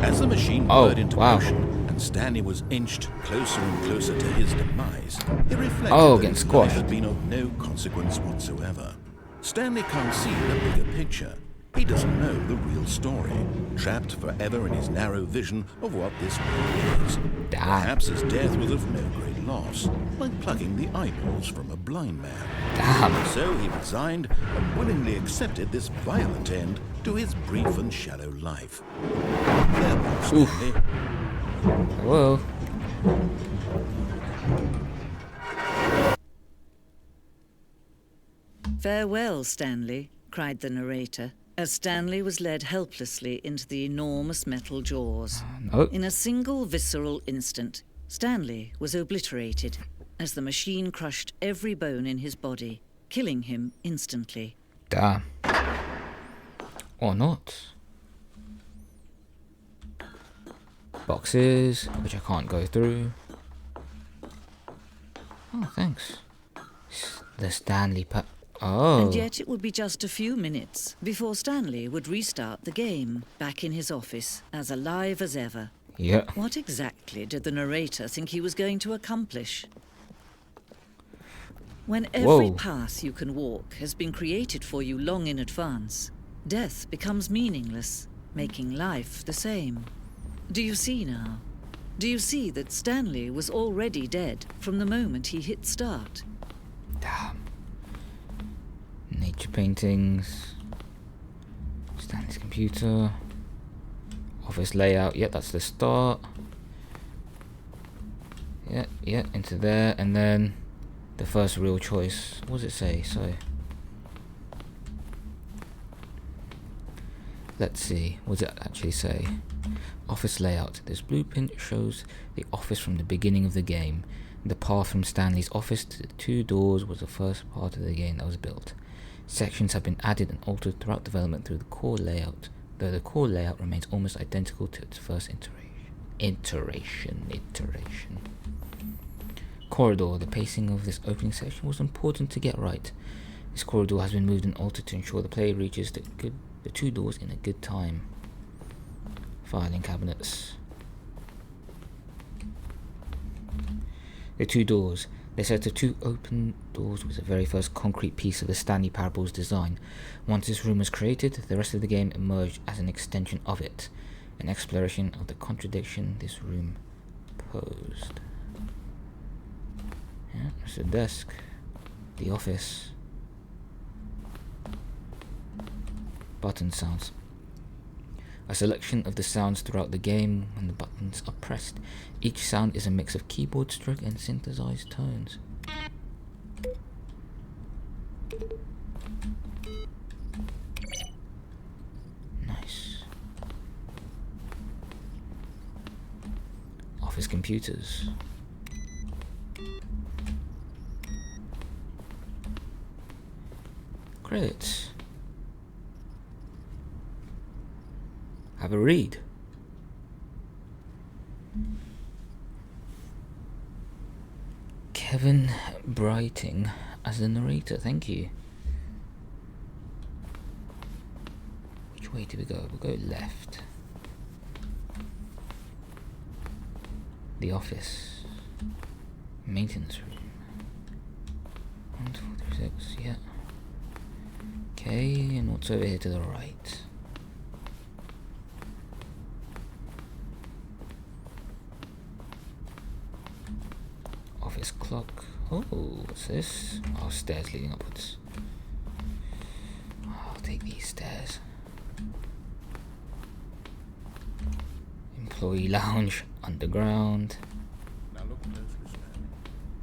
As the machine Oh, whirred into wow. motion and Stanley was inched closer and closer to his demise, he reflected Oh, that getting his squashed. life had been of no consequence whatsoever. Stanley can't see the bigger picture. He doesn't know the real story, trapped forever in his narrow vision of what this world is. Damn. Perhaps his death was of no great loss, like plucking the eyeballs from a blind man. Damn. So he resigned and willingly accepted this violent end to his brief and shallow life. Farewell, Stanley. Whoa. "Farewell, Stanley," cried the narrator, as Stanley was led helplessly into the enormous metal jaws. No. In a single visceral instant, Stanley was obliterated as the machine crushed every bone in his body, killing him instantly. Damn. Or not. Boxes, which I can't go through. Oh, thanks. The Stanley Oh. And yet it would be just a few minutes before Stanley would restart the game, back in his office, as alive as ever. Yeah. What exactly did the narrator think he was going to accomplish? When every Whoa. path you can walk has been created for you long in advance, death becomes meaningless, making life the same. Do you see now? Do you see that Stanley was already dead from the moment he hit start? Damn. Nature paintings. Stanley's computer. Office layout. Yeah, that's the start. Yeah, into there. And then the first real choice. What does it say? So, let's see. What does it actually say? Office layout. This blueprint shows the office from the beginning of the game. The path from Stanley's office to the two doors was the first part of the game that was built. Sections have been added and altered throughout development through the core layout, though the core layout remains almost identical to its first iteration. Corridor. The pacing of this opening section was important to get right. This corridor has been moved and altered to ensure the player reaches the two doors in a good time. Filing cabinets. The two doors. The set of two open doors was the very first concrete piece of the Stanley Parable's design. Once this room was created, the rest of the game emerged as an extension of it, an exploration of the contradiction this room posed. Yeah, there's the desk, the office. Button sounds. A selection of the sounds throughout the game when the buttons are pressed. Each sound is a mix of keyboard stroke and synthesized tones. Nice. Office computers. Credits. Have a read. Kevin Brighting as the narrator, thank you. Which way do we go? We'll go left. The office. Maintenance room. 1, 2, 3, 6, yeah. Okay, and what's over here to the right? Office clock. Oh, what's this? Oh, stairs leading upwards. I'll take these stairs. Employee lounge, underground. Now look closely, Stanley.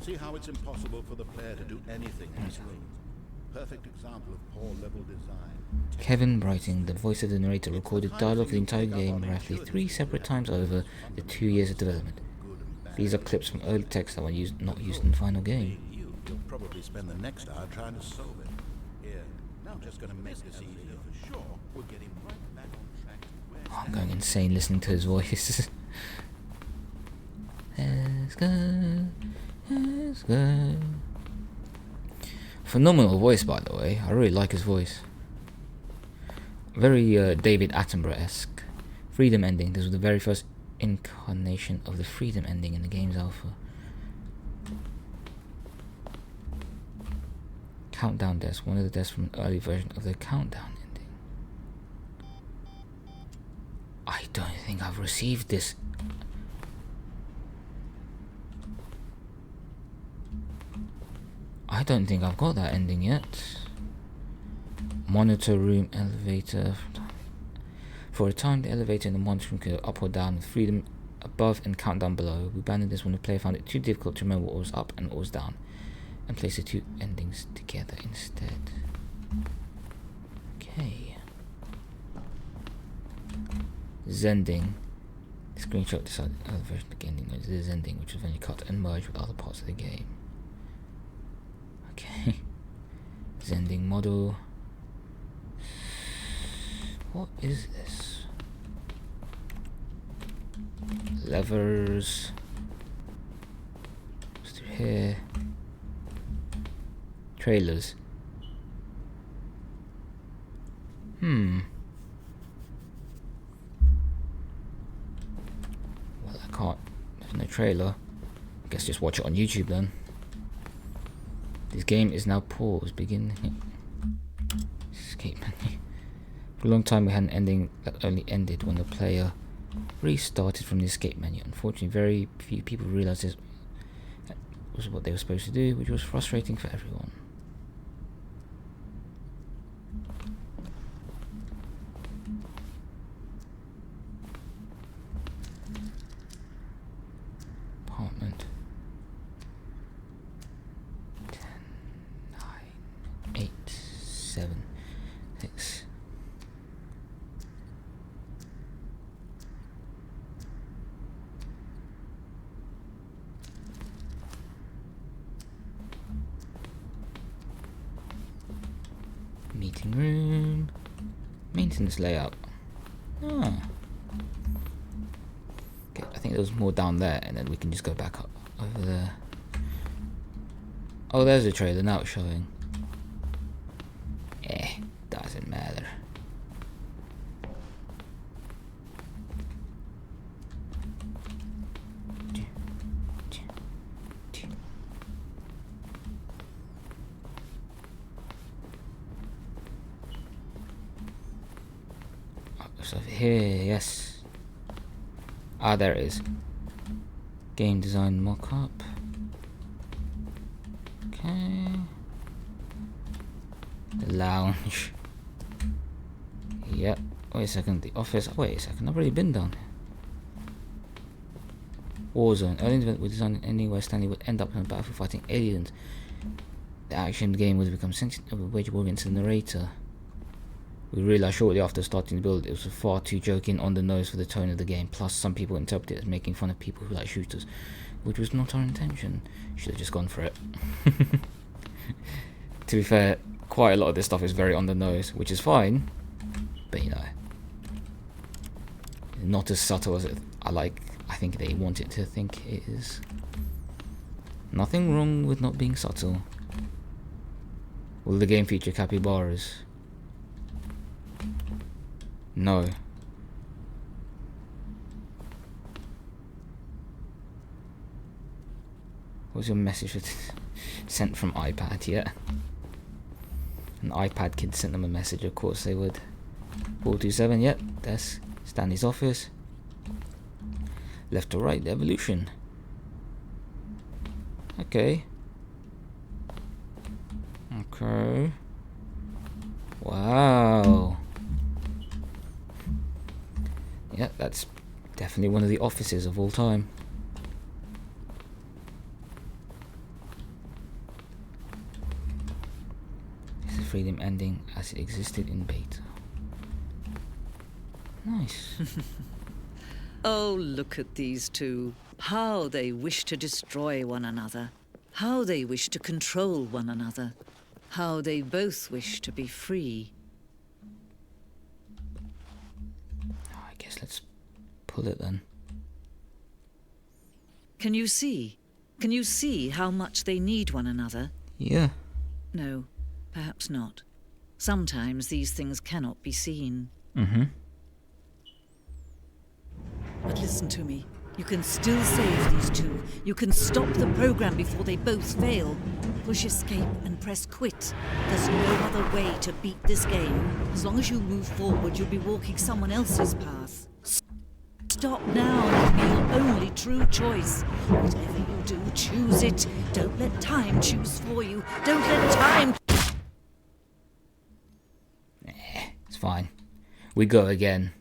See how it's impossible for the player to do anything in this room. Perfect example of poor level design. Kevin Brighting, the voice of the narrator, recorded dialogue for the entire game roughly 3 separate times over the 2 years of development. These are clips from early text that were not used in the final game. You'll probably spend the next hour trying to solve it. Here, now I'm just going to make this easier for sure. We'll get him right back on track to where Oh, I'm going insane listening to his voice. Let's go. Let's go. Phenomenal voice, by the way. I really like his voice. Very David Attenborough-esque. Freedom ending. This was the very first incarnation of the freedom ending in the game's alpha. Countdown desk. One of the desks from an early version of the countdown ending. I don't think I've received this. I don't think I've got that ending yet. Monitor room elevator. For a time, the elevator in the monitor room could go up or down with freedom above and countdown below. We abandoned this when the player found it too difficult to remember what was up and what was down, and placed the two endings together instead. Okay. Zending. Screenshot decided other version of the ending was the Zending, which was then cut and merged with other parts of the game. Okay. Zending model. What is this? Levers. What's through here? Trailers. Well, I can't. There's no trailer. I guess just watch it on YouTube then. This game is now paused. Begin. Escape menu. For a long time we had an ending that only ended when the player restarted from the escape menu. Unfortunately, very few people realized this was what they were supposed to do, which was frustrating for everyone. Apartment. 10, 9, 8, 7, 6. Meeting room. Maintenance layout. Ah. Okay, I think there was more down there, and then we can just go back up over there. Oh, there's a trailer, now it's showing. Doesn't matter. Over here, yes. Ah, there it is. Game design mock-up. Okay. The lounge. Yep. Wait a second. The office. Wait a second. I've already been down here. Warzone. Early event was designed anywhere Stanley would end up on a battlefield fighting aliens. The action game would become sentient of a wageable against the narrator. We realised shortly after starting the build it was far too joking on the nose for the tone of the game. Plus, some people interpret it as making fun of people who like shooters, which was not our intention. Should have just gone for it. To be fair, quite a lot of this stuff is very on the nose, which is fine, but you know, not as subtle as I think they want it to think it is. Nothing wrong with not being subtle. Will the game feature capybaras? No. What's your message sent from iPad? Yeah. An iPad kid sent them a message, of course they would. 427, yep, that's Stanley's office. Left to right, evolution. Okay. Okay. Wow. Yeah, that's definitely one of the offices of all time. This is freedom ending as it existed in beta. Nice. Oh, look at these two. How they wish to destroy one another. How they wish to control one another. How they both wish to be free. I guess let's pull it then. Can you see? Can you see how much they need one another? Yeah. No, perhaps not. Sometimes these things cannot be seen. Mm-hmm. But listen to me. You can still save these two. You can stop the program before they both fail. Push escape and press quit. There's no other way to beat this game. As long as you move forward, you'll be walking someone else's path. Stop now and it'll be your only true choice. Whatever you do, choose it. Don't let time choose for you. Don't let time... It's fine. We go again.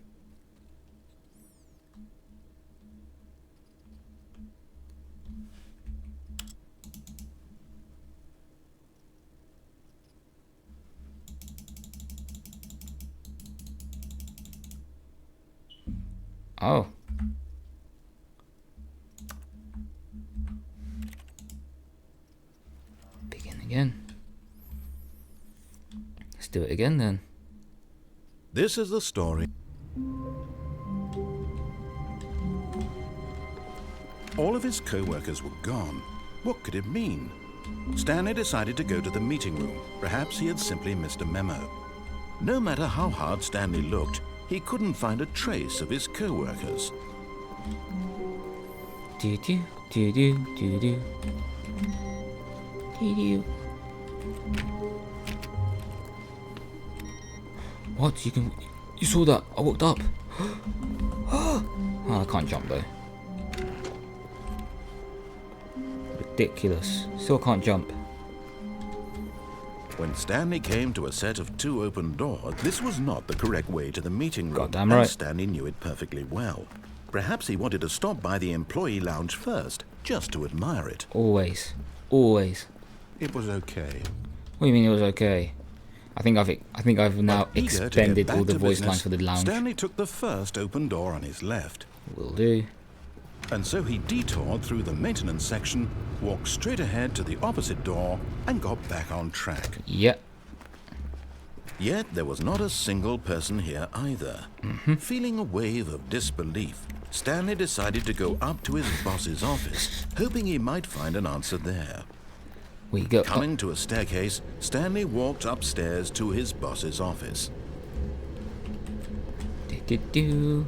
Oh. Begin again. Let's do it again then. This is the story. All of his co-workers were gone. What could it mean? Stanley decided to go to the meeting room. Perhaps he had simply missed a memo. No matter how hard Stanley looked, he couldn't find a trace of his co-workers. Do do do do do do. Do do. What? You saw that? I walked up. Oh, I can't jump though. Ridiculous. Still can't jump. When Stanley came to a set of 2 open doors, this was not the correct way to the meeting room. Goddamn right. And Stanley knew it perfectly well. Perhaps he wanted to stop by the employee lounge first, just to admire it. Always. Always. It was okay. What do you mean it was okay? I think I've now Eager to get expended back all the to voice business, lines for the lounge. Stanley took the first open door on his left. Will do. And so he detoured through the maintenance section, walked straight ahead to the opposite door, and got back on track. Yep. Yet there was not a single person here either. Feeling a wave of disbelief, Stanley decided to go up to his boss's office, hoping he might find an answer there. We go. Coming to a staircase, Stanley walked upstairs to his boss's office. Do.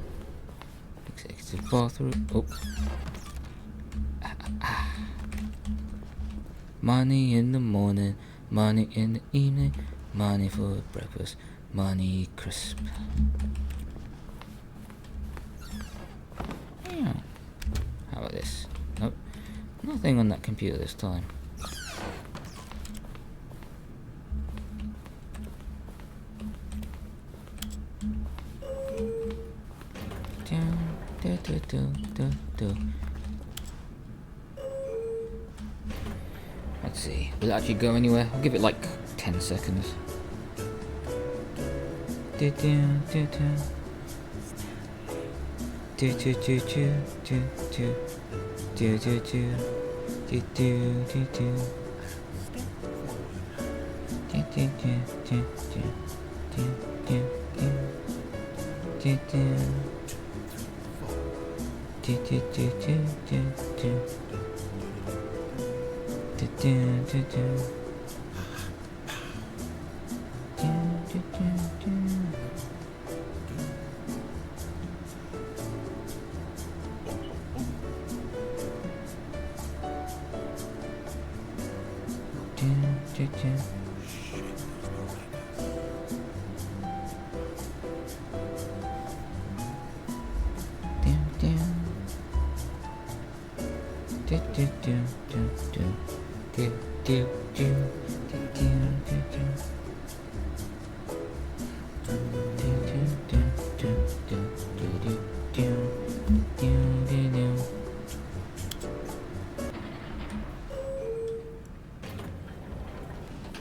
Executive bathroom. Oh. Money in the morning, money in the evening, money for breakfast, money crisp. Yeah. How about this? Nope. Nothing on that computer this time. Let's see. Will it actually go anywhere? I'll give it like 10 seconds.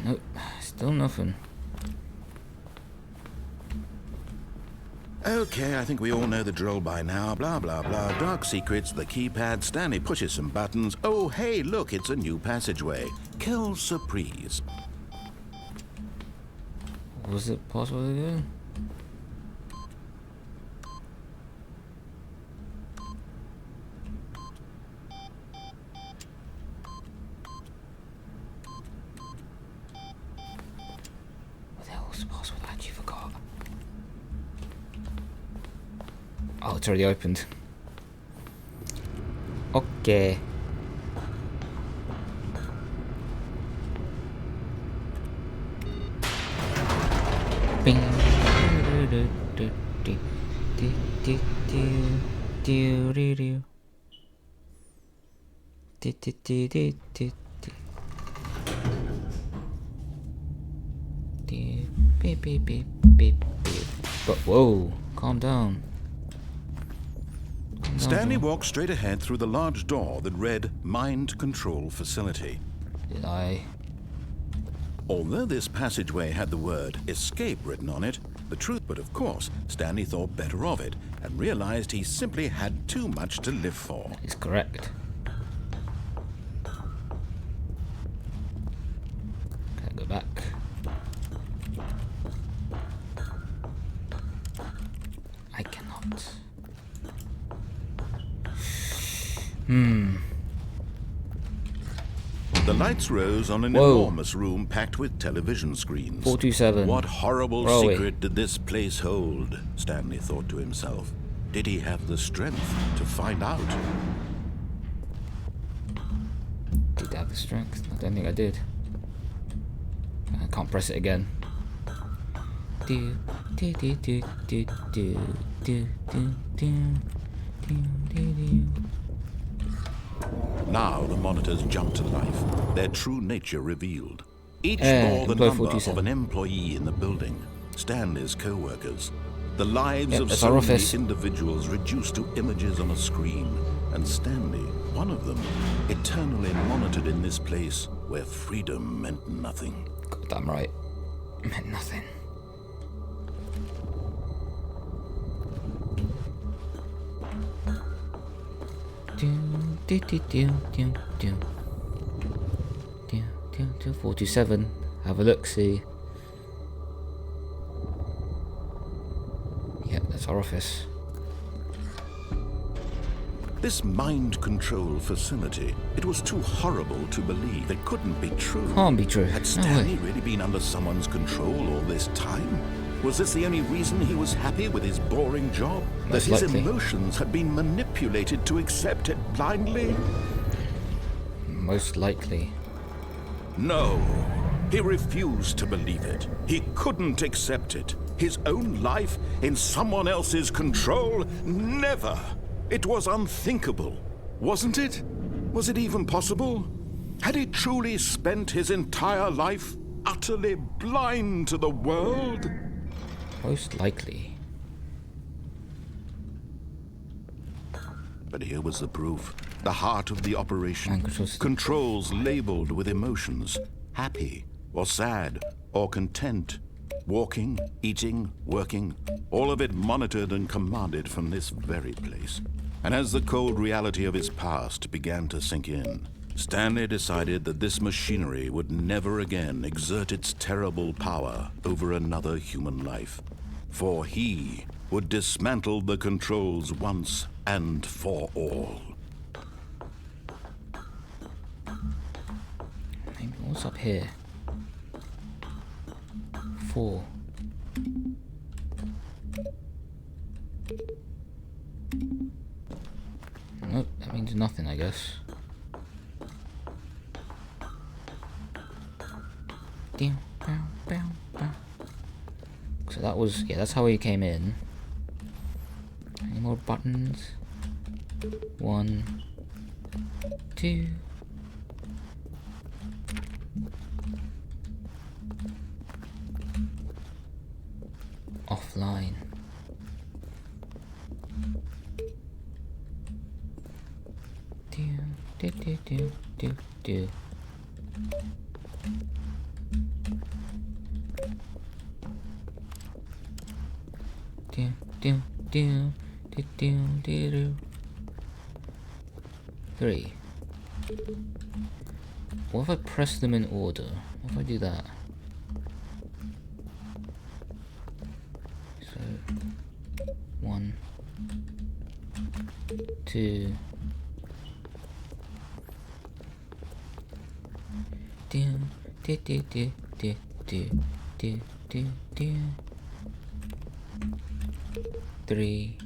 Nope, still nothing. Okay, I think we all know the drill by now. Blah, blah, blah. Dark secrets, the keypad. Stanley pushes some buttons. Oh, hey, look, it's a new passageway. Quelle surprise. Was it possible to do? What the hell was the password? I actually forgot. Oh, it's already opened. Okay. Bing. Beep, beep, beep, beep, beep. But whoa, calm down. Stanley walked straight ahead through the large door that read Mind Control Facility. Did I? Although this passageway had the word escape written on it, the truth, but of course, Stanley thought better of it and realized he simply had too much to live for. It's correct. Can I go back? I cannot. The lights rose on an Whoa. enormous room packed with television screens. 427. What horrible Where are we? secret did this place hold? Stanley thought to himself. Did he have the strength to find out? Did I have the strength? I don't think I did. I can't press it again. Do do do do do do do do do do do. Now the monitors jumped to life, their true nature revealed. Each bore the employee number 47. of an employee in the building, Stanley's co-workers. The lives Yep, of that's so our many office. individuals reduced to images on a screen, and Stanley, one of them, eternally monitored in this place where freedom meant nothing. Goddamn right. Meant nothing. Do, do, do, do, do. Do, do, do. 47. Have a look, see. Yep, that's our office. This mind control facility, it was too horrible to believe. It couldn't be true. Can't be true. Had No Stanley way. really been under someone's control all this time? Was this the only reason he was happy with his boring job? Most That his likely. emotions had been manipulated to accept it blindly? Most likely. No. He refused to believe it. He couldn't accept it. His own life in someone else's control? Never. It was unthinkable. Wasn't it? Was it even possible? Had he truly spent his entire life utterly blind to the world? Most likely. But here was the proof. the heart of the operation. And control system. Controls labeled with emotions, happy or sad or content. Walking, eating, working, all of it monitored and commanded from this very place. And as the cold reality of his past began to sink in, Stanley decided that this machinery would never again exert its terrible power over another human life. For he would dismantle the controls once and for all. Maybe what's up here? 4. Nope, that means nothing, I guess. So that was, yeah, that's how he came in. Any more buttons? 1, 2. Offline. Do. Do. 3. What if I press them in order? What if I do that? So 1, 2. Do. 3.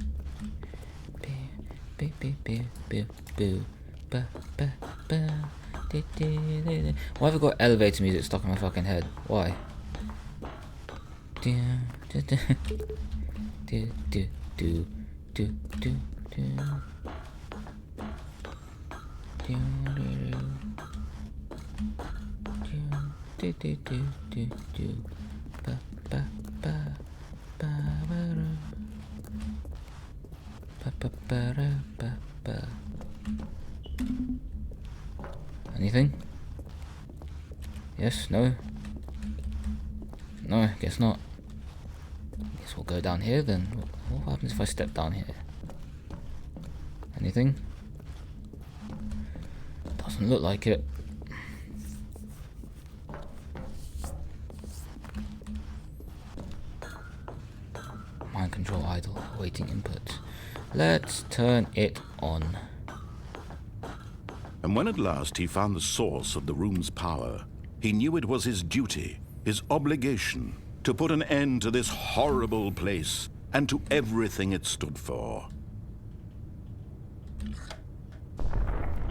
Why have I got elevator music stuck in my fucking head? Why? Anything? Yes? No? No, guess not. Guess we'll go down here then. What happens if I step down here? Anything? Doesn't look like it. Mind control idle, awaiting input. Let's turn it on. And when at last he found the source of the room's power, he knew it was his duty, his obligation, to put an end to this horrible place and to everything it stood for.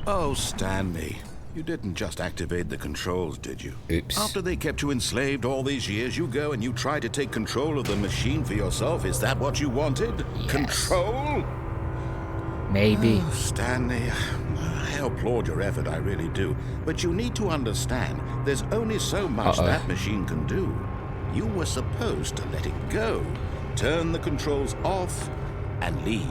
Oh, Stanley, you didn't just activate the controls, did you? Oops. After they kept you enslaved all these years, you go and you try to take control of the machine for yourself. Is that what you wanted? Yes. Control? Maybe. Oh, Stanley, I applaud your effort, I really do. But you need to understand, there's only so much that machine can do. You were supposed to let it go, turn the controls off, and leave.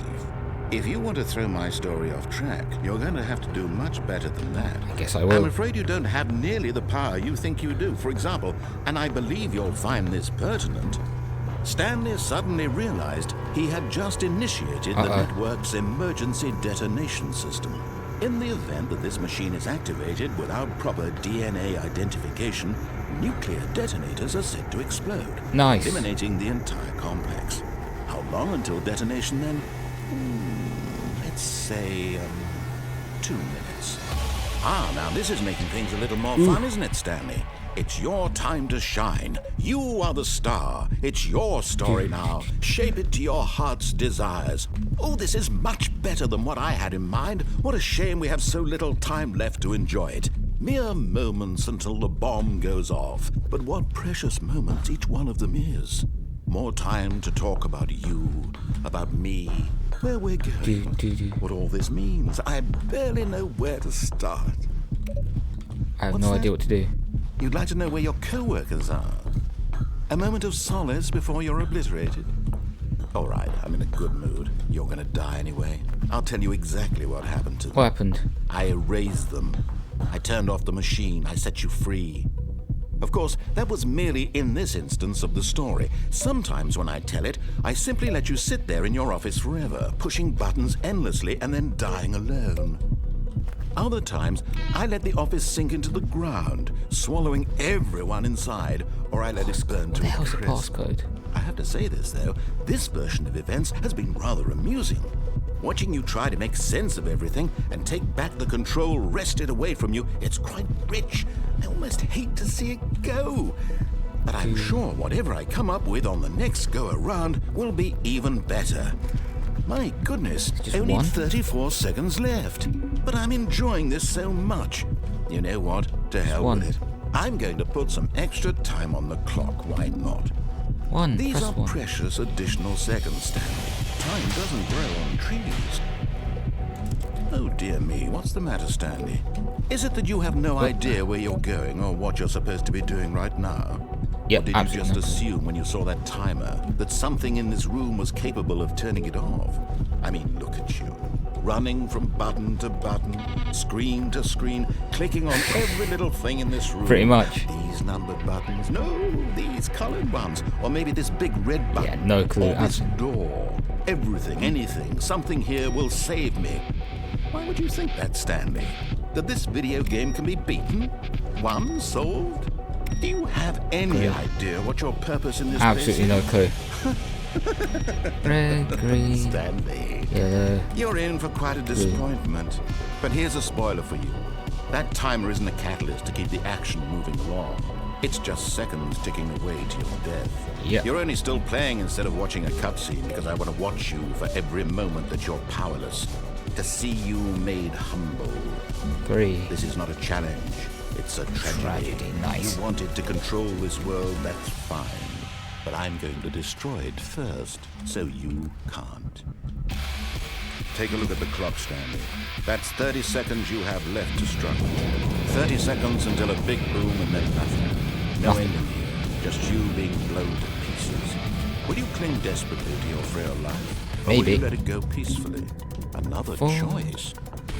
If you want to throw my story off track, you're going to have to do much better than that. I guess I will. I'm afraid you don't have nearly the power you think you do. For example, and I believe you'll find this pertinent, Stanley suddenly realized he had just initiated the network's emergency detonation system. In the event that this machine is activated without proper DNA identification, nuclear detonators are said to explode, Nice. eliminating the entire complex. How long until detonation then? Let's say 2 minutes. Now this is making things a little more fun, isn't it, Stanley? It's your time to shine. You are the star. It's your story now. Shape it to your heart's desires. Oh, this is much better than what I had in mind. What a shame we have so little time left to enjoy it. Mere moments until the bomb goes off. But what precious moments each one of them is. More time to talk about you, about me, where we're going, what all this means. I barely know where to start. I have no idea what to do. You'd like to know where your co-workers are? A moment of solace before you're obliterated? All right, I'm in a good mood. You're gonna die anyway. I'll tell you exactly what happened to them. What happened? I erased them. I turned off the machine. I set you free. Of course, that was merely in this instance of the story. Sometimes when I tell it, I simply let you sit there in your office forever, pushing buttons endlessly and then dying alone. Other times, I let the office sink into the ground, swallowing everyone inside, or I let it burn to a How's the crisp. passcode? I have to say this, though, this version of events has been rather amusing. Watching you try to make sense of everything and take back the control wrested away from you, it's quite rich. I almost hate to see it go. But I'm sure whatever I come up with on the next go-around will be even better. My goodness, Just only one? 34 seconds left. But I'm enjoying this so much. You know what? To hell one. with it. I'm going to put some extra time on the clock, why not? One. These Press are one. precious additional seconds, Stanley. Time doesn't grow on trees. Oh dear me, what's the matter, Stanley? Is it that you have no idea where you're going or what you're supposed to be doing right now? Yep, Or did you absolutely just not. assume when you saw that timer that something in this room was capable of turning it off? I mean, look at you. Running from button to button, screen to screen, clicking on every little thing in this room. Pretty much. These numbered buttons. No, these colored ones. Or maybe this big red button. Yeah, no clue. Or this Absolutely. door. Everything, anything, something here will save me. Why would you think that, Stanley? That this video game can be beaten? Won? Solved? Do you have any Great. idea what your purpose in this Absolutely no place clue. Red, is? green, Stanley. yellow. You're in for quite a disappointment. But here's a spoiler for you. That timer isn't a catalyst to keep the action moving along. It's just seconds ticking away to your death. Yep. You're only still playing instead of watching a cutscene because I want to watch you for every moment that you're powerless. To see you made humble. 3. This is not a challenge. It's a tragedy. Tragedy, nice. You wanted to control this world, that's fine. But I'm going to destroy it first, so you can't. Take a look at the clock, Stanley. That's 30 seconds you have left to struggle. 30 seconds until a big boom and then nothing. No Nothing. ending here. Just you being blown to pieces. Will you cling desperately to your frail life? Or will Maybe. you let it go peacefully? Another 4. choice.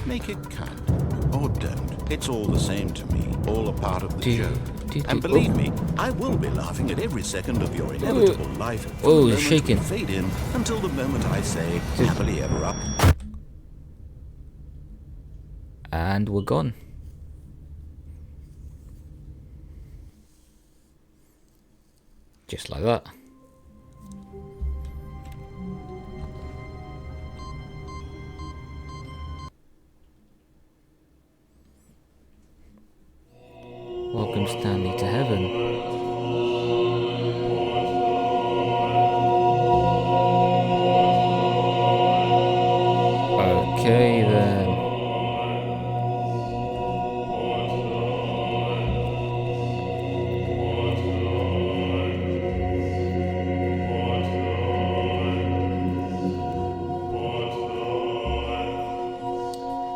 Make it count. Or don't. It's all the same to me. All a part of the Do- joke. do- And do- believe oh. me, I will be laughing at every second of your inevitable life from Oh, the it's moment shaking. we fade in until the moment I say, Dude. happily ever up. And we're gone. Just like that. Welcome, Stanley, to heaven. Okay then.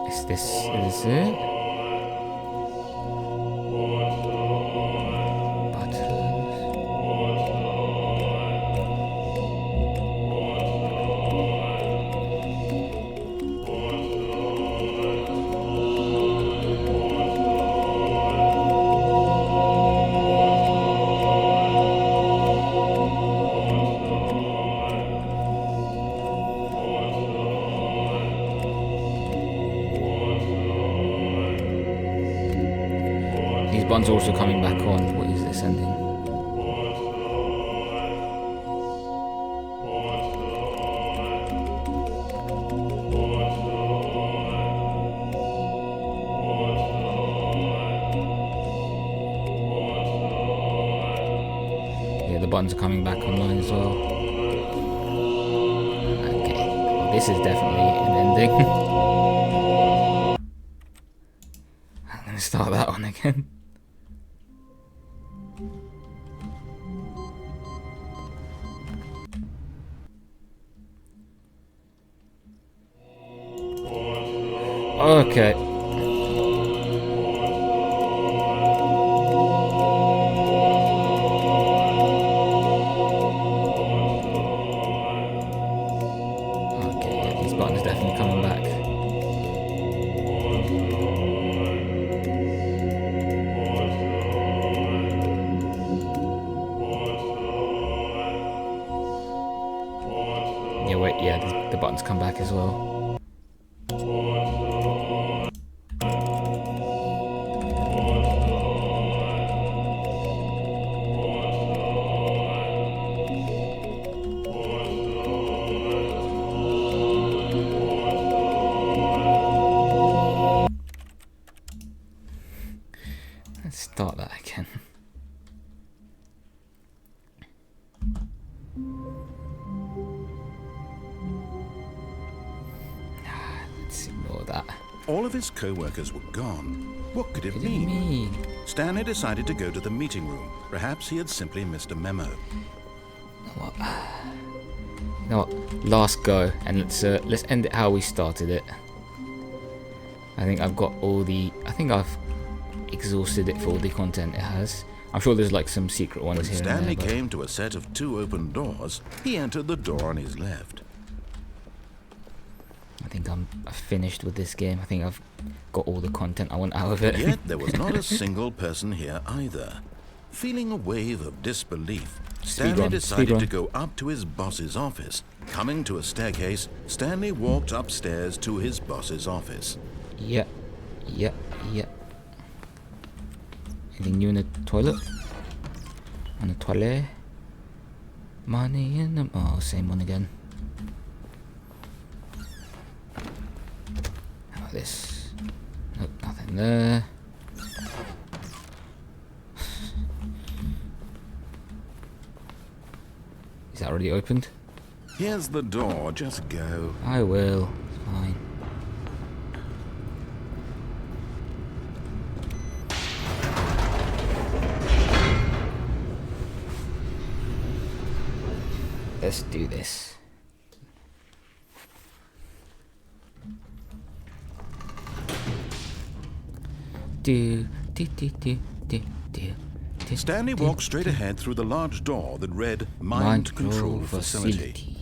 Is this it? Buttons. These buttons are also coming back on. What is this ending? Yeah, the buttons are coming back online as well. Okay, well, this is definitely an ending. I'm gonna start that one again. Okay. Okay. buttons come back as well. Let's start that again. Let's ignore that. All of his co-workers were gone. What could it What did it mean? mean? Stanley decided to go to the meeting room. Perhaps he had simply missed a memo. You know what? Last go, and let's end it how we started it. I think I've got all the. I think I've exhausted it for all the content it has. I'm sure there's like some secret ones When here. Stanley and there, came to a set of 2 open doors, he entered the door on his left. I think I'm finished with this game. I think I've got all the content I want out of it. Yet there was not a single person here either. Feeling a wave of disbelief, Stanley Speedrun, decided speedrun. to go up to his boss's office. Coming to a staircase, Stanley walked upstairs to his boss's office. Yeah. Anything new in the toilet? On the toilet? Money in the... Oh, same one again. How about this? Nope, nothing there. Is that already opened? Here's the door, just go. I will. It's fine. Let's do this. Do. Stanley walked straight ahead through the large door that read Mind Control Facility.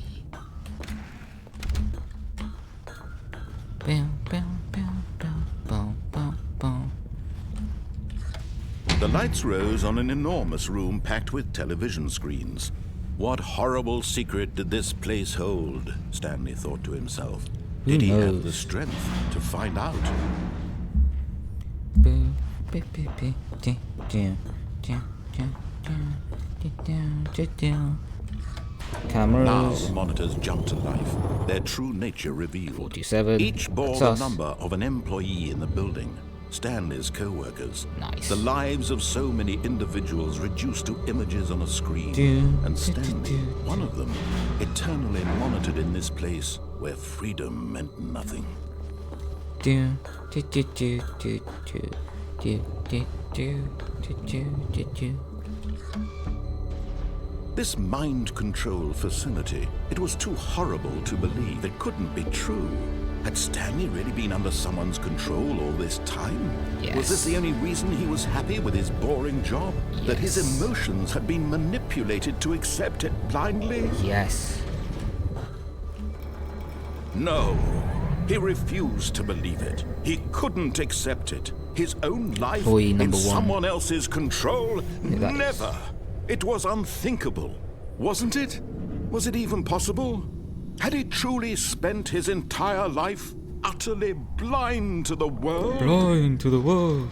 The lights rose on an enormous room packed with television screens. What horrible secret did this place hold? Stanley thought to himself. Did he have the strength to find out? Now Cameras. the monitors jumped to life, their true nature revealed. 47. Each bore That's the us. number of an employee in the building. Stanley's co-workers. Nice. The lives of so many individuals reduced to images on a screen. And Stanley, one of them, eternally monitored in this place where freedom meant nothing. This mind control facility, it was too horrible to believe. It couldn't be true. Had Stanley really been under someone's control all this time? Yes. Was this the only reason he was happy with his boring job? That his Yes. emotions had been manipulated to accept it blindly? Yes. No. He refused to believe it. He couldn't accept it. His own life Employee in number one. someone else's control? that is- Never. It was unthinkable. Wasn't it? Was it even possible? Had he truly spent his entire life utterly blind to the world? Blind to the world.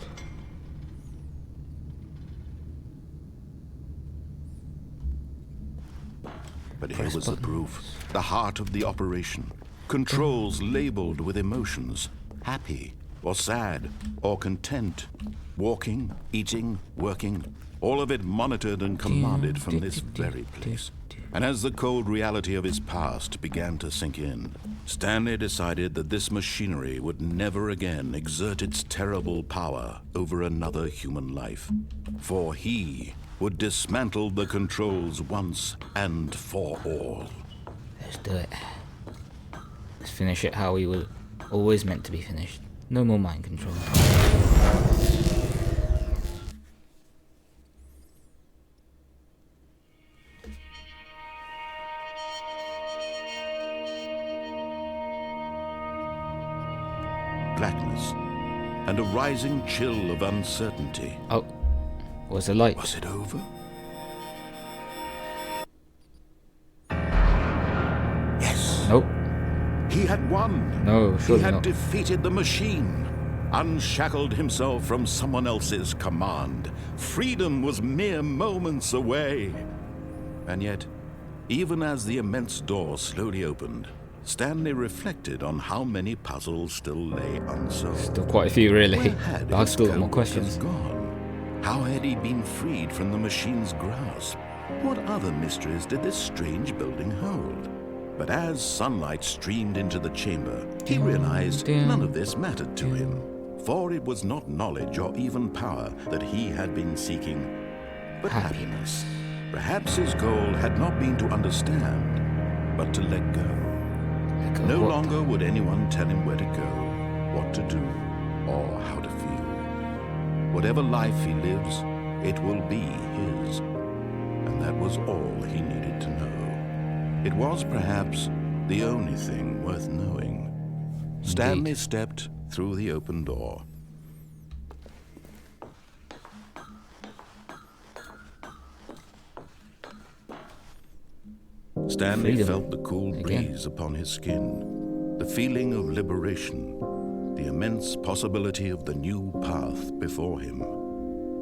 But here Press was the buttons. proof. The heart of the operation. Controls labeled with emotions. Happy, or sad, or content. Walking, eating, working. All of it monitored and commanded from this very place. And as the cold reality of his past began to sink in, Stanley decided that this machinery would never again exert its terrible power over another human life. For he would dismantle the controls once and for all. Let's do it. Let's finish it how we were always meant to be finished. No more mind control. Blackness and a rising chill of uncertainty. Oh, where's the light? Was it over? Yes. Nope. He had won. No, He surely had not. defeated the machine, unshackled himself from someone else's command. Freedom was mere moments away. And yet, even as the immense door slowly opened, Stanley reflected on how many puzzles still lay unsolved. Still quite a few, really. Where had But I've his still got more co-workers questions. gone? How had he been freed from the machine's grasp? What other mysteries did this strange building hold? But as sunlight streamed into the chamber, he realized none of this mattered to him, for it was not knowledge or even power that he had been seeking, but happiness. Perhaps his goal had not been to understand, but to let go. No longer would anyone tell him where to go, what to do, or how to feel. Whatever life he lives, it will be his. And that was all he needed to know. It was perhaps the only thing worth knowing. Stanley stepped through the open door. Stanley Freedom. felt the cool Again. breeze upon his skin, the feeling of liberation, the immense possibility of the new path before him.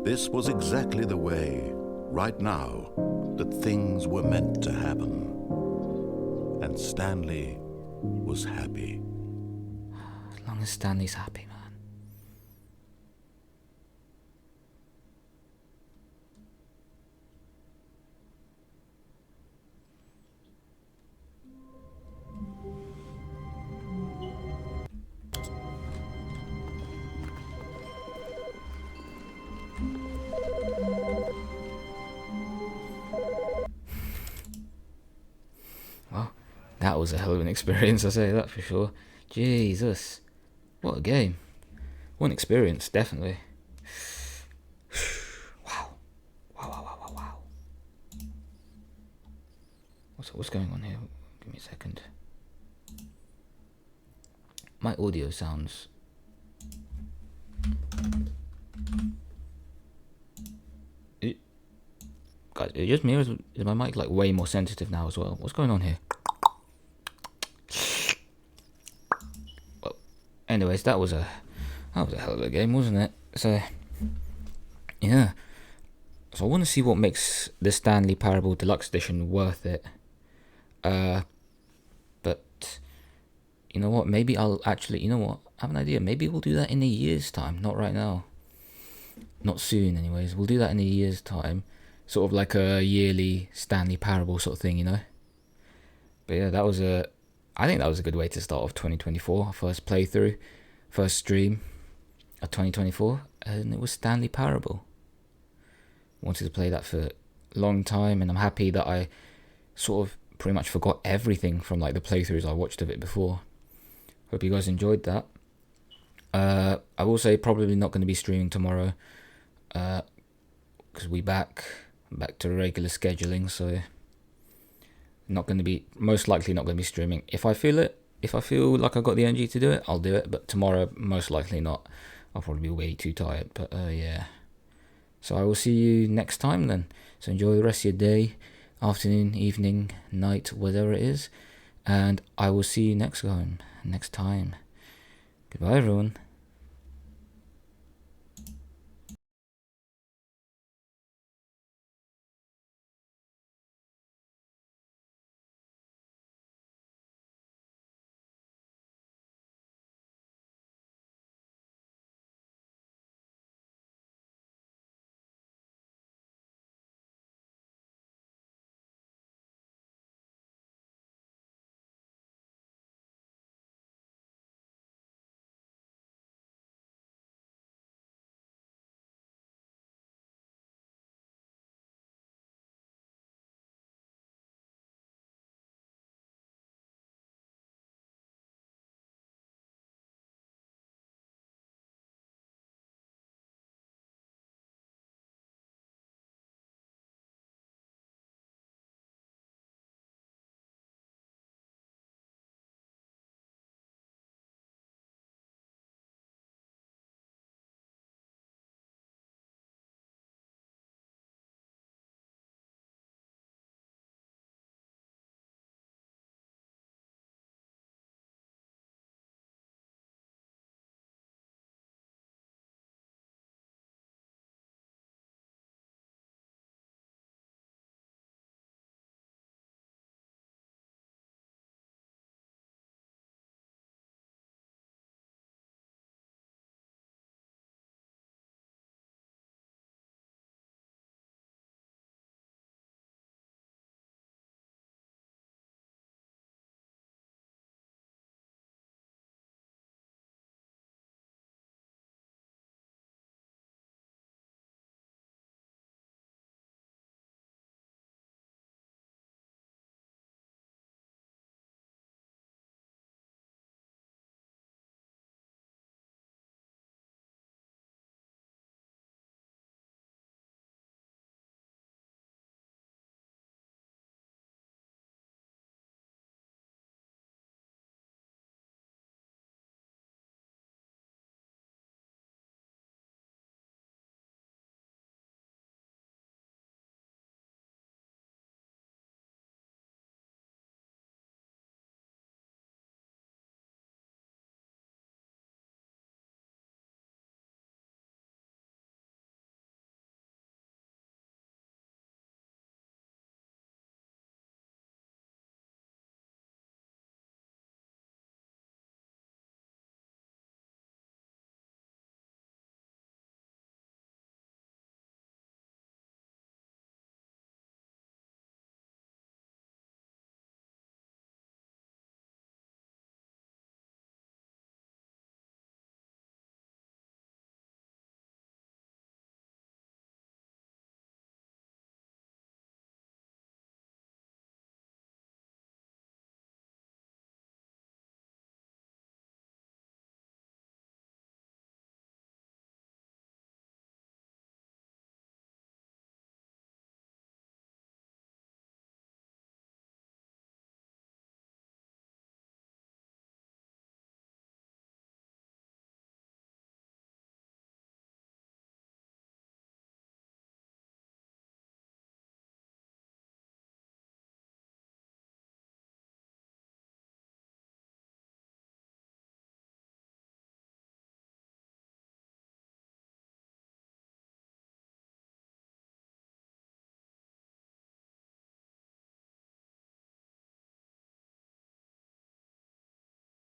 This was exactly the way, right now, that things were meant to happen. And Stanley was happy. As long as Stanley's happy, man. Well, that was a hell of an experience, I say that for sure. Jesus. What a game. What an experience, definitely. Wow. Wow, wow, wow, wow, wow. What's going on here? Give me a second. My audio sounds... Guys, is it just me or is my mic like way more sensitive now as well? What's going on here? Well, anyways, that was a hell of a game, wasn't it? So, yeah. So I want to see what makes the Stanley Parable Deluxe Edition worth it. But you know what? Maybe I'll actually, you know what? I have an idea. Maybe we'll do that in a year's time. Not right now. Not soon, anyways. We'll do that in a year's time. Sort of like a yearly Stanley Parable sort of thing, you know? But yeah, I think that was a good way to start off 2024. First playthrough, first stream of 2024. And it was Stanley Parable. Wanted to play that for a long time. And I'm happy that I sort of pretty much forgot everything from like the playthroughs I watched of it before. Hope you guys enjoyed that. I will say probably not going to be streaming tomorrow. Because we back to regular scheduling, so not going to be, most likely not going to be streaming. If I feel like I got the energy to do it, I'll do it, but tomorrow most likely not. I'll probably be way too tired, but yeah. So I will see you next time then. So enjoy the rest of your day, afternoon, evening, night, whatever it is, and I will see you next time. Goodbye everyone.